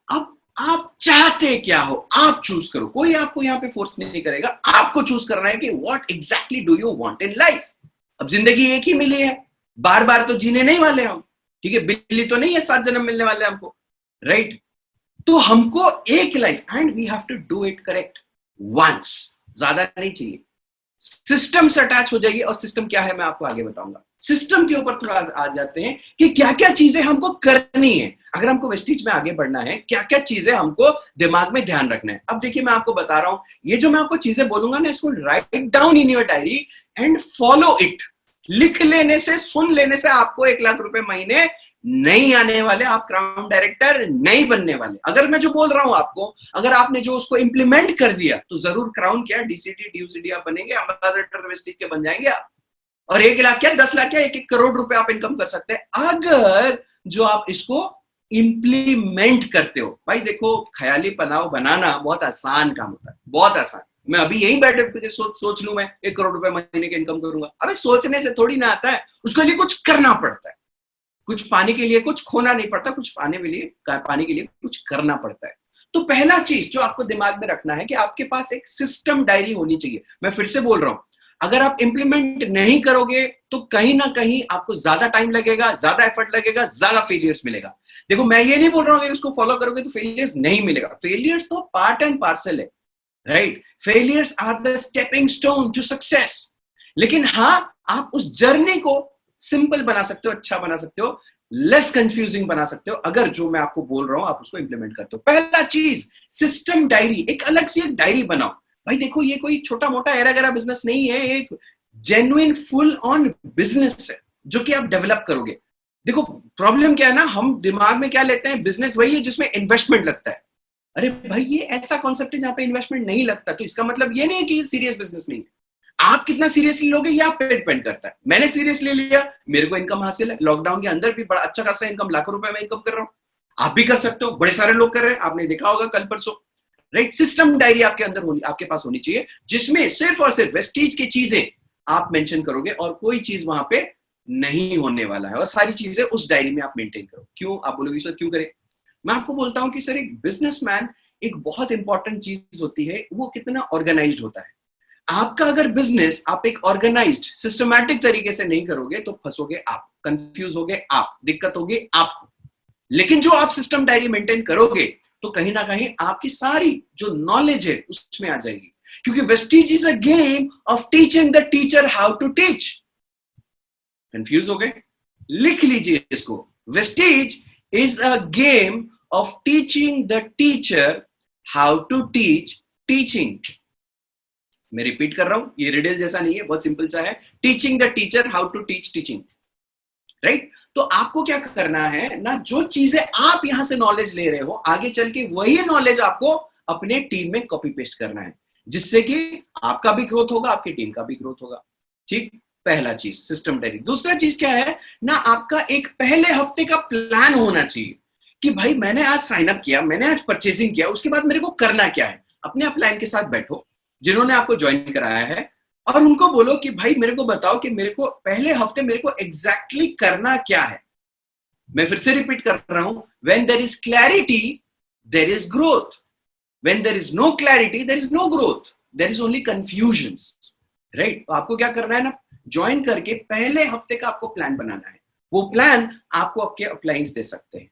अब आप चाहते क्या हो, आप चूज करो, कोई आपको यहां पे फोर्स नहीं करेगा, आपको चूज करना है कि what exactly do you want in life. अब जिंदगी एक ही मिली है, बार बार तो जीने नहीं वाले हम, ठीक है, बिल्ली तो नहीं है 7 जन्म मिलने वाले हमको, राइट? तो हमको एक life, and we have to do it correct once, ज्यादा नहीं चाहिए। सिस्टम से अटैच हो जाइए, और सिस्टम क्या है मैं आपको आगे बताऊंगा। सिस्टम के ऊपर थोड़ा आ जाते हैं कि क्या क्या चीजें हमको करनी है, अगर हमको वेस्टीज में आगे बढ़ना है, क्या क्या चीजें हमको दिमाग में ध्यान रखना है। अब देखिए, मैं आपको बता रहा हूं, ये जो मैं आपको चीजें बोलूंगा ना, इसको write down in your diary and follow it. लिख लेने से, सुन लेने से आपको 1 लाख रुपए महीने नहीं आने वाले, आप क्राउन डायरेक्टर नहीं बनने वाले। अगर मैं जो बोल रहा हूं आपको, अगर आपने जो उसको इंप्लीमेंट कर दिया, तो जरूर क्राउन क्या, डीसीडी, ड्यूसीडी आप बनेंगे, एम्बेसडर वेस्टीज के बन जाएंगे आप, और 1 लाख क्या, 10 लाख क्या, 1 करोड़ रुपए आप इनकम कर सकते हैं, अगर जो आप इसको इंप्लीमेंट करते हो। भाई देखो, ख्याली पनाव बनाना बहुत आसान काम होता है, बहुत आसान। मैं अभी यही बैठे सोच लूं मैं 1 करोड़ रुपए महीने की इनकम करूंगा, अबे सोचने से थोड़ी ना आता है, उसके लिए कुछ करना पड़ता है, कुछ पाने के लिए कुछ खोना नहीं पड़ता, कुछ पाने के लिए कुछ करना पड़ता है। तो पहला चीज जो आपको दिमाग में रखना है कि आपके पास एक सिस्टम डायरी होनी चाहिए। मैं फिर से बोल रहा हूं, अगर आप इंप्लीमेंट नहीं करोगे तो कहीं ना कहीं आपको ज्यादा टाइम लगेगा, ज्यादा एफर्ट लगेगा, ज्यादा फेलियर्स मिलेगा। देखो मैं ये नहीं बोल रहा हूं कि उसको फॉलो करोगे तो फेलियर्स नहीं मिलेगा, फेलियर्स तो पार्ट एंड पार्सल है, right? Failures are the stepping stone to success. लेकिन हाँ, आप उस जर्नी को सिंपल बना सकते हो, अच्छा बना सकते हो, लेस कंफ्यूजिंग बना सकते हो, अगर जो मैं आपको बोल रहा हूं आप उसको इंप्लीमेंट करते हो। पहला चीज, सिस्टम डायरी, एक अलग सी एक डायरी बनाओ। भाई देखो ये कोई छोटा मोटा एरा गैरा बिजनेस नहीं है, एक जेन्युइन फुल ऑन बिजनेस है जो कि आप डेवलप करोगे। देखो प्रॉब्लम क्या है ना, हम दिमाग में क्या लेते हैं, बिजनेस वही है जिसमें इन्वेस्टमेंट लगता है। अरे भाई ये ऐसा कॉन्सेप्ट है जहां पे इन्वेस्टमेंट नहीं लगता, तो इसका मतलब ये नहीं है कि ये सीरियस बिजनेस नहीं है। आप कितना सीरियसली लोगे ये आप पे डिपेंड करता है। मैंने सीरियसली लिया, मेरे को इनकम हासिल है, लॉकडाउन के अंदर भी बड़ा अच्छा खासा इनकम, लाखों रुपए में इनकम कर रहा हूं। आप भी कर सकते हो, बड़े सारे लोग कर रहे हैं, आपने देखा होगा कल परसों, राइट? सिस्टम डायरी आपके अंदर होनी, आपके पास होनी चाहिए, जिसमें सिर्फ और सिर्फ वेस्टीज की चीजें आप मेंशन करोगे और कोई चीज वहां पे नहीं होने वाला है, और सारी चीजें उस डायरी में आप मेंटेन करो। क्यों? आप बोलोगे सर क्यों करें? मैं आपको बोलता हूं कि सर एक बिजनेसमैन, एक बहुत इंपॉर्टेंट चीज होती है वो कितना ऑर्गेनाइज्ड होता है। आपका अगर बिजनेस आप एक ऑर्गेनाइज्ड सिस्टमैटिक तरीके से नहीं करोगे तो फंसोगे आप, कंफ्यूज होगे आप, दिक्कत होगी आपको। लेकिन जो आप सिस्टम डायरी मेंटेन करोगे तो कहीं ना कहीं आपकी सारी जो नॉलेज है उसमें आ जाएगी, क्योंकि Vestige is a game of teaching the teacher how to teach. Confuse हो गए? लिख लीजिए इसको, Vestige is a game of teaching the teacher how to teach teaching. मैं रिपीट कर रहा हूं, ये रिडल जैसा नहीं है, बहुत सिंपल सा है, teaching the teacher how to teach teaching, right? तो आपको क्या करना है ना, जो चीजें आप यहां से नॉलेज ले रहे हो आगे चल के वही नॉलेज आपको अपने टीम में कॉपी पेस्ट करना है, जिससे कि आपका भी ग्रोथ होगा, आपकी टीम का भी ग्रोथ होगा। ठीक, पहला चीज सिस्टम डायरी। दूसरा चीज क्या है ना, आपका एक पहले हफ्ते का प्लान होना चाहिए कि भाई मैंने आज साइन अप किया, मैंने आज परचेसिंग किया, उसके बाद मेरे को करना क्या है। अपने अपलाइन के साथ बैठो जिन्होंने आपको ज्वाइन कराया है, और उनको बोलो कि भाई मेरे को बताओ कि मेरे को पहले हफ्ते मेरे को एग्जैक्टली करना क्या है। मैं फिर से रिपीट कर रहा हूं, when there is clarity there is growth, when there is no clarity there is no growth, there is only confusions, right? तो आपको क्या करना है ना, ज्वाइन करके पहले हफ्ते का आपको प्लान बनाना है। वो प्लान आपको आपके अपलाइंस दे सकते हैं,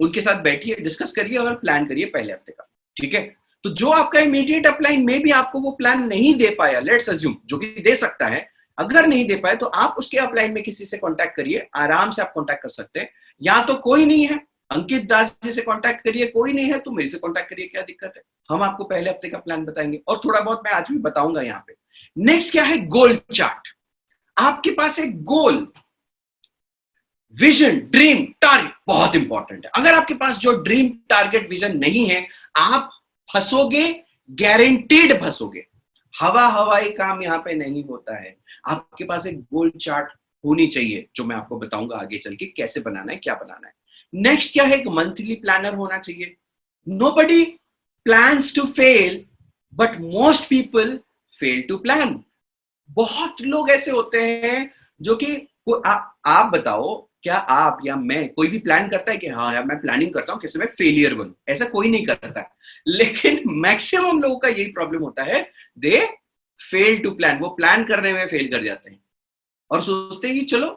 उनके साथ बैठिए, डिस्कस करिए और प्लान करिए पहले हफ्ते का, ठीक है? तो जो आपका इमीडिएट अपलाइन में भी आपको वो प्लान नहीं दे पाया, लेट्स अज्यूम, जो कि दे सकता है, अगर नहीं दे पाए तो आप उसके अपलाइन में किसी से कांटेक्ट करिए, आराम से आप कांटेक्ट कर सकते हैं। या तो कोई नहीं है, अंकित दास जी से कांटेक्ट करिए, कोई नहीं है तो मेरे से कांटेक्ट करिए, क्या दिक्कत है? हम आपको पहले हफ्ते का प्लान बताएंगे और थोड़ा बहुत मैं आज भी बताऊंगा यहाँ पे। नेक्स्ट क्या है, गोल चार्ट। आपके पास एक गोल, विजन, ड्रीम, टारगेट बहुत इंपॉर्टेंट है। अगर आपके पास जो ड्रीम, टारगेट, विजन नहीं है, आप फंसोगे, गारंटीड फंसोगे। हवाई काम यहां पे नहीं होता है। आपके पास एक गोल चार्ट होनी चाहिए, जो मैं आपको बताऊंगा आगे चल के कैसे बनाना है, क्या बनाना है। नेक्स्ट क्या है, एक मंथली प्लानर होना चाहिए। Nobody plans to fail, but most people fail to plan. बहुत लोग ऐसे होते हैं जो कि आप बताओ, क्या आप या मैं, कोई भी प्लान करता है कि हाँ यार मैं प्लानिंग करता हूं कैसे मैं फेलियर बनूं? ऐसा कोई नहीं करता है। लेकिन मैक्सिमम लोगों का यही प्रॉब्लम होता है, दे फेल टू प्लान। वो प्लान करने में फेल कर जाते हैं और सोचते हैं कि चलो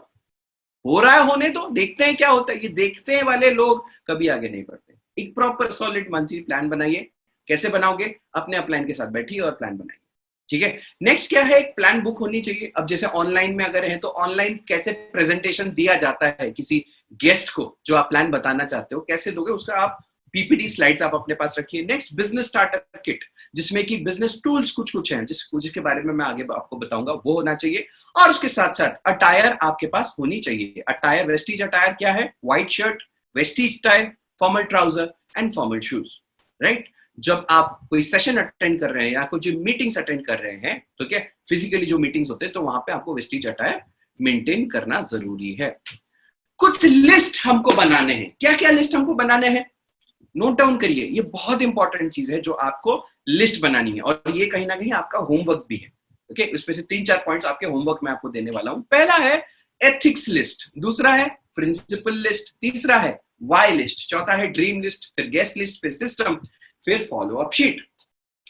हो रहा है होने दो, देखते हैं क्या होता है। ये देखते हैं वाले लोग कभी आगे नहीं बढ़ते। एक प्रॉपर सॉलिड मंथली प्लान बनाइए। कैसे बनाओगे? अपने अपलाइन के साथ बैठिए और प्लान बनाइए, ठीक है? नेक्स्ट क्या है, एक प्लान बुक होनी चाहिए। अब जैसे ऑनलाइन में अगर है तो ऑनलाइन कैसे प्रेजेंटेशन दिया जाता है किसी गेस्ट को, जो आप प्लान बताना चाहते हो कैसे दोगे, उसका आप पीपीटी स्लाइड्स आप अपने पास रखिए। नेक्स्ट, बिजनेस स्टार्टर किट, जिसमें कि बिजनेस टूल्स कुछ कुछ हैं जिसके बारे में मैं आगे आपको बताऊंगा, वो होना चाहिए। और उसके साथ साथ अटायर आपके पास होनी चाहिए। अटायर, वेस्टीज अटायर क्या है? White shirt, Vestige tie, formal trouser and formal shoes, right? जब आप कोई सेशन अटेंड कर रहे हैं या कुछ मीटिंग्स अटेंड कर रहे हैं, तो क्या फिजिकली जो मीटिंग्स होते हैं, तो वहां पे आपको वेस्टीज अटायर मेंटेन करना जरूरी है। कुछ लिस्ट हमको बनाने हैं। क्या क्या लिस्ट हमको बनाने हैं? नोट डाउन करिए, ये बहुत इंपॉर्टेंट चीज है जो आपको लिस्ट बनानी है, और ये कहीं ना कहीं आपका होमवर्क भी है। ओके, उसमें से 3-4 पॉइंट्स आपके होमवर्क में आपको देने वाला हूं। पहला है एथिक्स लिस्ट, दूसरा है प्रिंसिपल लिस्ट, तीसरा है वाई लिस्ट, चौथा है ड्रीम लिस्ट, फिर गेस्ट लिस्ट, फिर सिस्टम, फिर फॉलो अप शीट।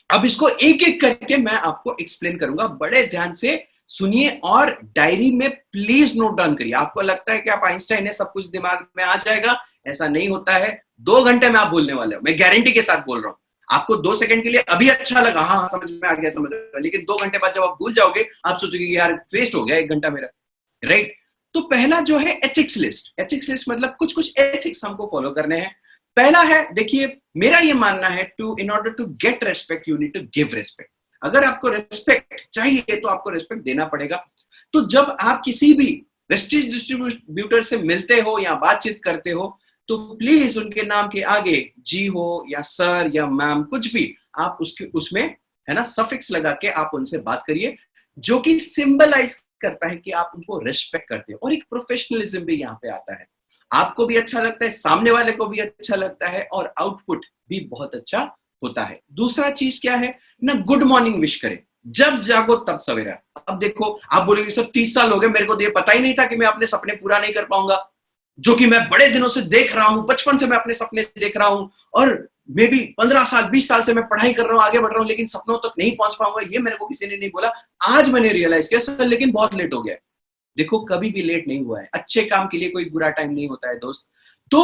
अब इसको एक एक करके मैं आपको एक्सप्लेन करूंगा, बड़े ध्यान से सुनिए और डायरी में प्लीज नोट डाउन करिए। आपको लगता है कि आप आइंस्टाइन है, सब कुछ दिमाग में आ जाएगा, ऐसा नहीं होता है। 2 घंटे में आप भूलने वाले हो, मैं गारंटी के साथ बोल रहा हूं। आपको 2 सेकंड के लिए अभी अच्छा लगा, हाँ समझ में आ गया, समझ में आ गया, लेकिन 2 घंटे बाद जब आप भूल जाओगे, आप सोचोगे कि यार वेस्ट हो गया 1 घंटा मेरा, राइट। तो पहला जो है एथिक्स लिस्ट। एथिक्स लिस्ट मतलब कुछ कुछ एथिक्स हमको फॉलो करने हैं। पहला है, देखिए मेरा ये मानना है, to in order to get respect you need to give respect. अगर आपको रेस्पेक्ट चाहिए तो आपको रेस्पेक्ट देना पड़ेगा। तो जब आप किसी भी वेस्टेज डिस्ट्रीब्यूटर से मिलते हो या बातचीत करते हो, तो प्लीज उनके नाम के आगे जी हो या सर या मैम, कुछ भी आप उसके उसमें है ना सफिक्स लगा के आप उनसे बात करिए, जो कि सिंबलाइज करता है कि आप उनको रेस्पेक्ट करते हो। और एक प्रोफेशनलिज्म भी यहाँ पे आता है, आपको भी अच्छा लगता है, सामने वाले को भी अच्छा लगता है, और आउटपुट भी बहुत अच्छा होता है। दूसरा चीज क्या है ना, गुड मॉर्निंग विश करें, जब जागो तब सवेरा। अब देखो आप बोलेंगे सर 30 साल हो गए, मेरे को तो ये पता ही नहीं था कि मैं अपने सपने पूरा नहीं कर पाऊंगा, जो कि मैं बड़े दिनों से देख रहा हूं, बचपन से मैं अपने सपने देख रहा हूं, और मे भी 15 साल 20 साल से मैं पढ़ाई कर रहा हूं, आगे बढ़ रहा हूं, लेकिन सपनों तक नहीं पहुंच पाऊंगा, ये मेरे को किसी ने नहीं बोला। आज मैंने रियलाइज किया सर, लेकिन बहुत लेट हो गया। देखो कभी भी लेट नहीं हुआ है, अच्छे काम के लिए कोई बुरा टाइम नहीं होता है दोस्त। तो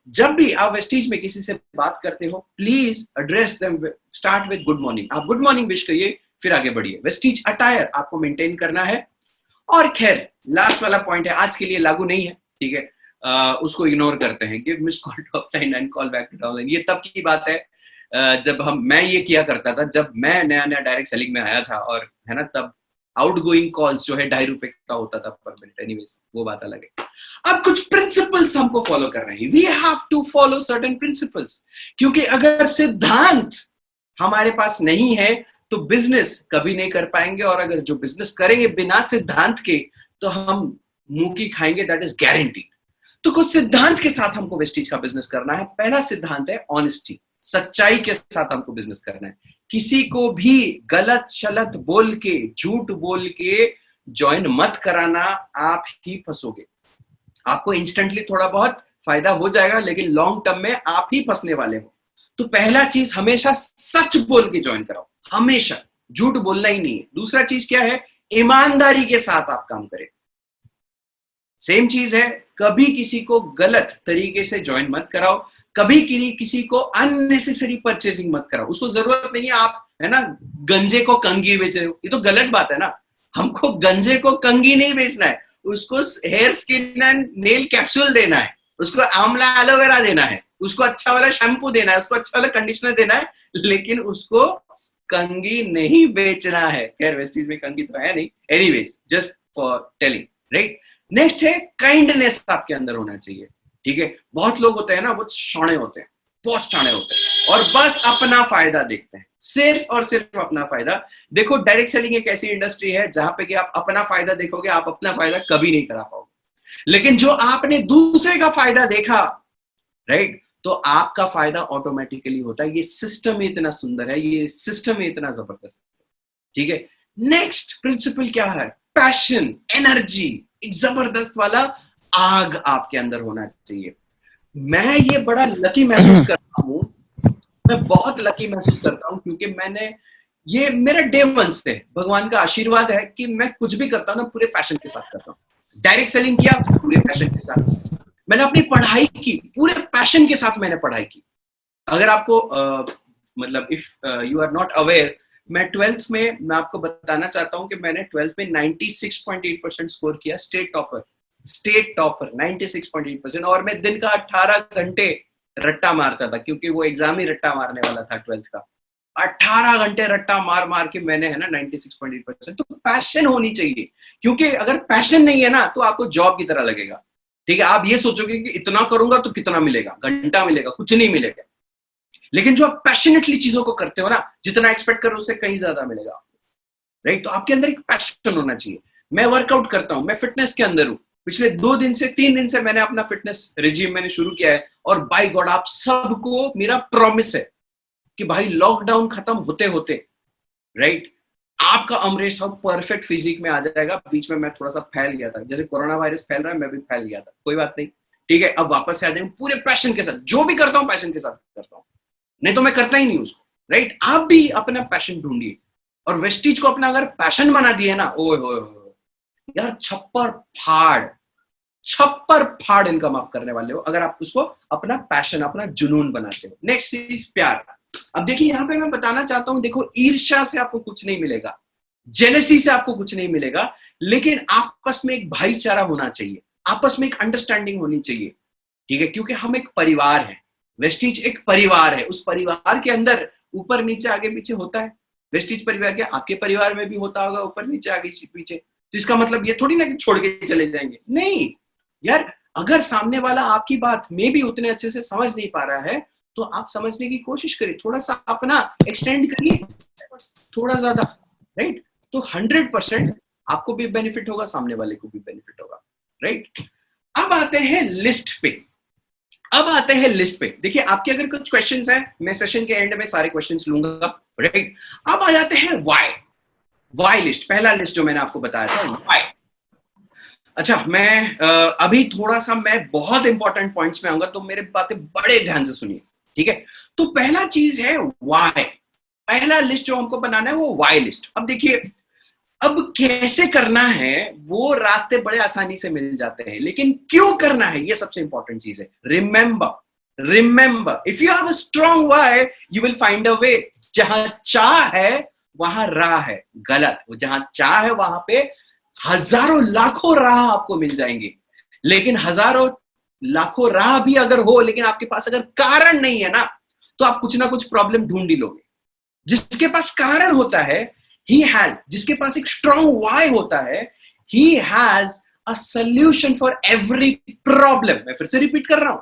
जब भी आप वेस्टीज में किसी से बात करते हो, please address them, start with good morning. आप गुड मॉर्निंग विश करिए, फिर आगे बढ़िए। वेस्टीज अटायर आपको मेंटेन करना है। और खैर लास्ट वाला पॉइंट है, आज के लिए लागू नहीं है, ठीक है, उसको इग्नोर करते हैं। Give miss call to upline and call back to downline. ये तब की बात है जब मैं ये किया करता था, जब मैं नया नया डायरेक्ट सेलिंग में आया था, और है ना तब आउटगोइंग कॉल्स जो है ₹2.5 का होता था पर मिनट। एनीवेज वो बात अलग है। अब कुछ प्रिंसिपल्स हमको फॉलो करना है, we have to follow certain principles, क्योंकि अगर सिद्धांत हमारे पास नहीं है तो बिजनेस कभी नहीं कर पाएंगे, और अगर जो बिजनेस करेंगे बिना सिद्धांत के तो हम मुंह की खाएंगे, दैट इज गारंटीड। तो कुछ सिद्धांत के साथ हमको वेस्टीज का बिजनेस करना है। पहला सिद्धांत है ऑनेस्टी, सच्चाई के साथ हमको बिजनेस करना है। किसी को भी गलत शलत बोल के, झूठ बोल के ज्वाइन मत कराना, आप ही फंसोगे। आपको इंस्टेंटली थोड़ा बहुत फायदा हो जाएगा, लेकिन लॉन्ग टर्म में आप ही फंसने वाले हो। तो पहला चीज, हमेशा सच बोल के ज्वाइन कराओ, हमेशा झूठ बोलना ही नहीं है। दूसरा चीज क्या है, ईमानदारी के साथ आप काम करें। सेम चीज है, कभी किसी को गलत तरीके से ज्वाइन मत कराओ, कभी किसी को अननेसेसरी परचेसिंग मत कराओ। उसको जरूरत नहीं है, आप है ना गंजे को कंगी बेच रहे हो, ये तो गलत बात है ना। हमको गंजे को कंगी नहीं बेचना है, उसको hair skin and nail capsule देना है, उसको आंवला एलोवेरा देना है, उसको अच्छा वाला शैम्पू देना है, उसको अच्छा वाला कंडीशनर देना है, लेकिन उसको कंगी नहीं बेचना है। खैर वेस्टीज में कंगी तो है नहीं, anyways just for telling, right. Next है काइंडनेस आपके अंदर होना चाहिए, ठीक है। बहुत लोग होते हैं ना, वो शाणे होते हैं, बहुत शाणे होते हैं, और बस अपना फायदा देखते हैं, सिर्फ और सिर्फ अपना फायदा। देखो डायरेक्ट सेलिंग एक ऐसी इंडस्ट्री है जहां पे कि आप अपना फायदा देखोगे, आप अपना फायदा कभी नहीं करा पाओगे। लेकिन जो आपने दूसरे का फायदा देखा, राइट, तो आपका फायदा ऑटोमेटिकली होता है। ये सिस्टम इतना सुंदर है, ये सिस्टम इतना जबरदस्त है, ठीक है। नेक्स्ट प्रिंसिपल क्या है, पैशन, एनर्जी, एक जबरदस्त वाला आग आपके अंदर होना चाहिए। मैं ये बड़ा लकी महसूस करता हूं, मैं बहुत लकी महसूस करता हूं, क्योंकि मैंने ये मेरा डे 1 से भगवान का आशीर्वाद है कि मैं कुछ भी करता हूं ना पूरे पैशन के साथ करता हूं। डायरेक्ट सेलिंग किया पूरे पैशन के साथ, मैंने अपनी पढ़ाई की पूरे पैशन के साथ मैंने पढ़ाई की। अगर आपको मतलब if you are not aware, मैं 12th में, मैं आपको बताना चाहता हूं कि मैंने 12th में 96.8% स्कोर किया, स्टेट टॉपर 96.8%। और मैं दिन का 18 घंटे रट्टा मारता था, क्योंकि वो एग्जाम ही रट्टा मारने वाला था 12th का। 18 घंटे रट्टा मार मार के मैंने है ना 96.8%। तो पैशन होनी चाहिए, क्योंकि अगर पैशन नहीं है ना तो आपको जॉब की तरह लगेगा, ठीक है। आप ये सोचोगे कि इतना करूंगा तो कितना मिलेगा, घंटा मिलेगा, कुछ नहीं मिलेगा। लेकिन जो आप पैशनेटली चीजों को करते हो ना, जितना एक्सपेक्ट करो उससे कहीं ज्यादा मिलेगा, राइट। तो आपके अंदर एक पैशन होना चाहिए। मैं वर्कआउट करता हूं, मैं फिटनेस के अंदर हूं, पिछले 3 दिन से मैंने अपना फिटनेस रिजीम मैंने शुरू किया है, और बाय गॉड आप सबको मेरा प्रॉमिस है कि भाई लॉकडाउन खत्म होते होते, राइट, आपका अमरीश साहब परफेक्ट फिजिक में आ जाएगा। बीच में मैं थोड़ा सा फैल गया था, जैसे कोरोना वायरस फैल रहा है, मैं भी फैल गया था, कोई बात नहीं, ठीक है। अब वापस से आ जाएंगे पूरे पैशन के साथ, जो भी करता हूं पैशन के साथ करता हूं, नहीं तो मैं करता ही नहीं उसको, राइट। आप भी अपना पैशन ढूंढिए, और वेस्टीज को अपना अगर पैशन बना दिए ना, ओए होए यार छप्पर फाड़ इनकम आप करने वाले हो अगर आप उसको अपना पैशन, अपना जुनून बनाते हो। नेक्स्ट चीज प्यार। अब देखिए यहां पे मैं बताना चाहता हूं, देखो ईर्ष्या से आपको कुछ नहीं मिलेगा, जेलसी से आपको कुछ नहीं मिलेगा, लेकिन आपस में एक भाईचारा होना चाहिए, आपस में एक अंडरस्टैंडिंग होनी चाहिए, ठीक है? क्योंकि हम एक परिवार है, वेस्टीज एक परिवार है, उस परिवार के अंदर ऊपर नीचे आगे पीछे होता है। वेस्टीज परिवार के आपके परिवार में भी होता होगा ऊपर नीचे आगे पीछे, तो इसका मतलब ये थोड़ी ना कि छोड़ के चले जाएंगे, नहीं यार। अगर सामने वाला आपकी बात में भी उतने अच्छे से समझ नहीं पा रहा है तो आप समझने की कोशिश करिए, थोड़ा सा अपना एक्सटेंड करिए, थोड़ा ज्यादा, राइट? तो 100% आपको भी बेनिफिट होगा, सामने वाले को भी बेनिफिट होगा, राइट? अब आते हैं लिस्ट पे। देखिए आपके अगर कुछ क्वेश्चंस हैं, मैं सेशन के एंड में सारे क्वेश्चंस लूंगा, राइट? अब आ जाते हैं वाई लिस्ट, पहला लिस्ट जो मैंने आपको बताया था, वाई। अच्छा, मैं अभी थोड़ा सा मैं बहुत इंपॉर्टेंट पॉइंट्स में आऊंगा, तो मेरे बातें बड़े ध्यान से सुनिए, ठीक है? तो पहला चीज है वाई, पहला लिस्ट जो हमको बनाना है वो वाई लिस्ट। अब देखिए, अब कैसे करना है वो रास्ते बड़े आसानी से मिल जाते हैं, लेकिन क्यों करना है ये सबसे इंपॉर्टेंट चीज है। Remember if you have a strong why you will find a way. जहां चाह है वहां राह है, गलत। जहां चाह है वहां पे हजारों लाखों राह आपको मिल जाएंगे, लेकिन हजारों लाखों राह भी अगर हो, लेकिन आपके पास अगर कारण नहीं है ना, तो आप कुछ ना कुछ प्रॉब्लम ढूंढ ही लोगे। जिसके पास कारण होता है, जिसके पास एक स्ट्रॉन्ग वाई होता है, he has a solution for every problem। मैं फिर से रिपीट कर रहा हूं,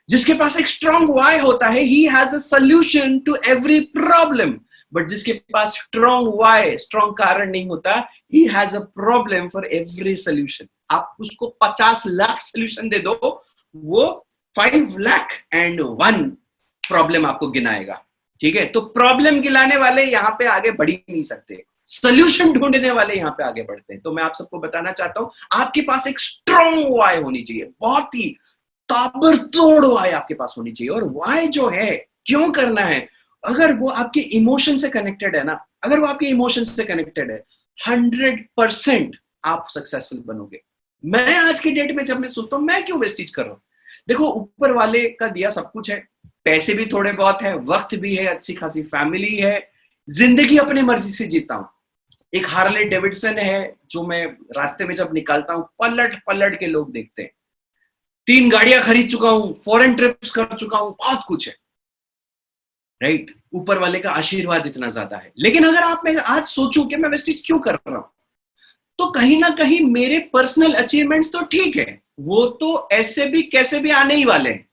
जिसके पास एक स्ट्रॉन्ग वाई होता है, he has a solution to every problem। But जिसके पास स्ट्रॉन्ग वाई, स्ट्रॉन्ग कारण नहीं होता, he has a problem for every solution। आप उसको 50 लाख सोल्यूशन दे दो, वो 5 लाख एंड 1 प्रॉब्लम आपको गिनाएगा, ठीक है? तो प्रॉब्लम गिनाने वाले यहां पे आगे बढ़ ही नहीं सकते, सोल्यूशन ढूंढने वाले यहां पे आगे बढ़ते हैं। तो मैं आप सबको बताना चाहता हूं, आपके पास एक स्ट्रॉन्ग वाई होनी चाहिए, बहुत ही ताबड़तोड़ वाई आपके पास होनी चाहिए। और वाई जो है, क्यों करना है, अगर वो आपके इमोशन से कनेक्टेड है ना, अगर वो आपके इमोशन से कनेक्टेड है, 100% आप सक्सेसफुल बनोगे। मैं आज के डेट में जब मैं सोचता हूं मैं क्यों वेस्टेज कर रहा हूं, देखो ऊपर वाले का दिया सब कुछ है, पैसे भी थोड़े बहुत है, वक्त भी है, अच्छी खासी फैमिली है, जिंदगी अपने मर्जी से जीता हूं। एक हार्ले डेविडसन है जो मैं रास्ते में जब निकालता हूं पलट पलट के लोग देखते हैं, 3 गाड़ियां खरीद चुका हूं, फॉरेन ट्रिप्स कर चुका हूं, बहुत कुछ है, राइट? ऊपर वाले का आशीर्वाद इतना ज्यादा है। लेकिन अगर आप मैं आज सोचूं कि मैं वेस्टेज क्यों कर रहा हूं, तो कहीं ना कहीं मेरे पर्सनल अचीवमेंट्स तो ठीक है, वो तो ऐसे भी कैसे भी आने ही वाले हैं,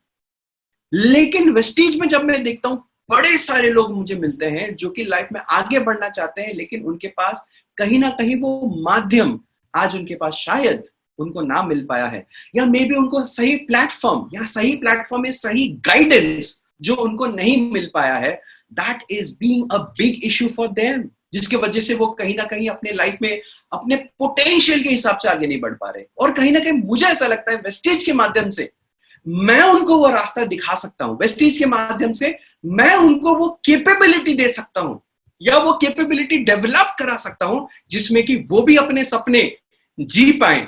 लेकिन वेस्टीज में जब मैं देखता हूं बड़े सारे लोग मुझे मिलते हैं जो कि लाइफ में आगे बढ़ना चाहते हैं, लेकिन उनके पास कहीं ना कहीं वो माध्यम आज उनके पास शायद उनको ना मिल पाया है, या मे बी उनको सही प्लेटफॉर्म में सही गाइडेंस जो उनको नहीं मिल पाया है। That is being a big issue for them, जिसके वजह से वो कहीं ना कहीं अपने लाइफ में अपने पोटेंशियल के हिसाब से आगे नहीं बढ़ पा रहे। और कहीं ना कहीं मुझे ऐसा लगता है वेस्टेज के माध्यम से मैं उनको वो रास्ता दिखा सकता हूं, वेस्टीज के माध्यम से मैं उनको वो कैपेबिलिटी दे सकता हूं, या वो कैपेबिलिटी डेवलप करा सकता हूं, जिसमें कि वो भी अपने सपने जी पाए,